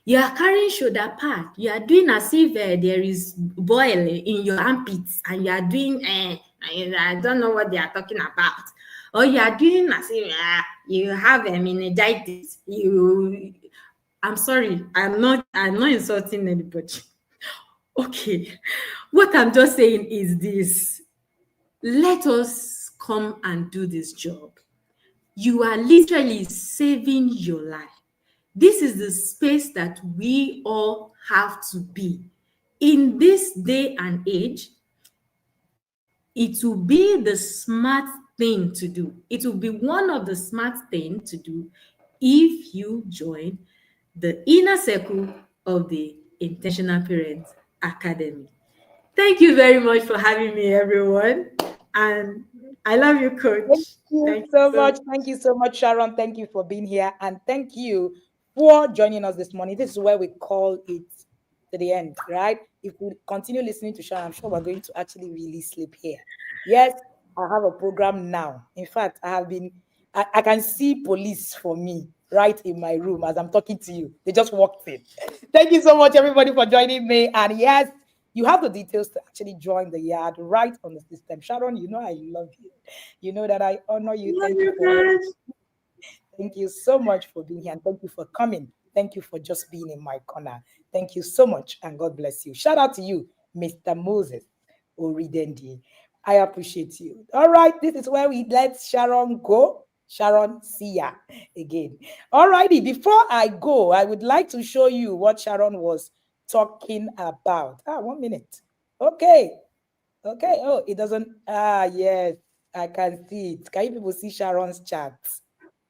Speaker 2: You are carrying shoulder pad. You are doing as if there is boil in your armpits, and you are doing, I don't know what they are talking about. Or you are doing as if you have meningitis. I'm sorry, I'm not insulting anybody. Okay, what I'm just saying is this: let us come and do this job. You are literally saving your life. This is the space that we all have to be. In this day and age, it will be the smart thing to do. It will be one of the smart things to do if you join the inner circle of the Intentional Parents Academy. Thank you very much for having me, everyone. And I love you,
Speaker 3: Thank
Speaker 2: Coach.
Speaker 3: you
Speaker 2: Thank you
Speaker 3: so
Speaker 2: so
Speaker 3: much. Thank you so much, Sharon. Thank you for being here. And thank you for joining us this morning. This is where we call it to the end, right? If we continue listening to Sharon, I'm sure we're going to actually really sleep here. Yes, I have a program now. In fact, I can see police for me right in my room as I'm talking to you. They just walked in. Thank you so much, everybody, for joining me. And yes, you have the details to actually join the yard right on the system. Sharon, you know I love you. You know that I honor you.
Speaker 2: Love
Speaker 3: Thank you
Speaker 2: you,
Speaker 3: for all.
Speaker 2: Coach.
Speaker 3: Thank you so much for being here, and thank you for coming. Thank you for just being in my corner. Thank you so much, and God bless you. Shout out to you, Mr. Moses Oridedi. I appreciate you. All right, this is where we let Sharon go. Sharon, see ya again. All righty, before I go, I would like to show you what Sharon was talking about. 1 minute. Okay. Okay. Oh, it doesn't. Yes, I can see it. Can you people see Sharon's chat?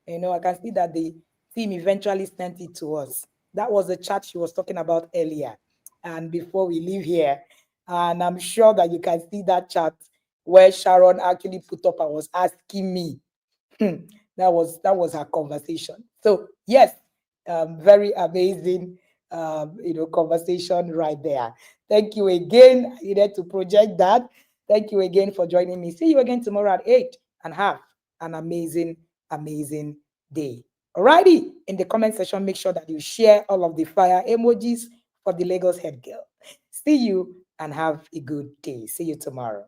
Speaker 3: I can see that the team eventually sent it to us. That was the chat she was talking about earlier. And before we leave here, and I'm sure that you can see that chat where Sharon actually put up and was asking me. That was her conversation. So yes, very amazing, conversation right there. Thank you again. I needed to project that. Thank you again for joining me. See you again tomorrow at 8 and have an amazing, amazing day. Alrighty, in the comment section, make sure that you share all of the fire emojis for the Lagos head girl. See you and have a good day. See you tomorrow.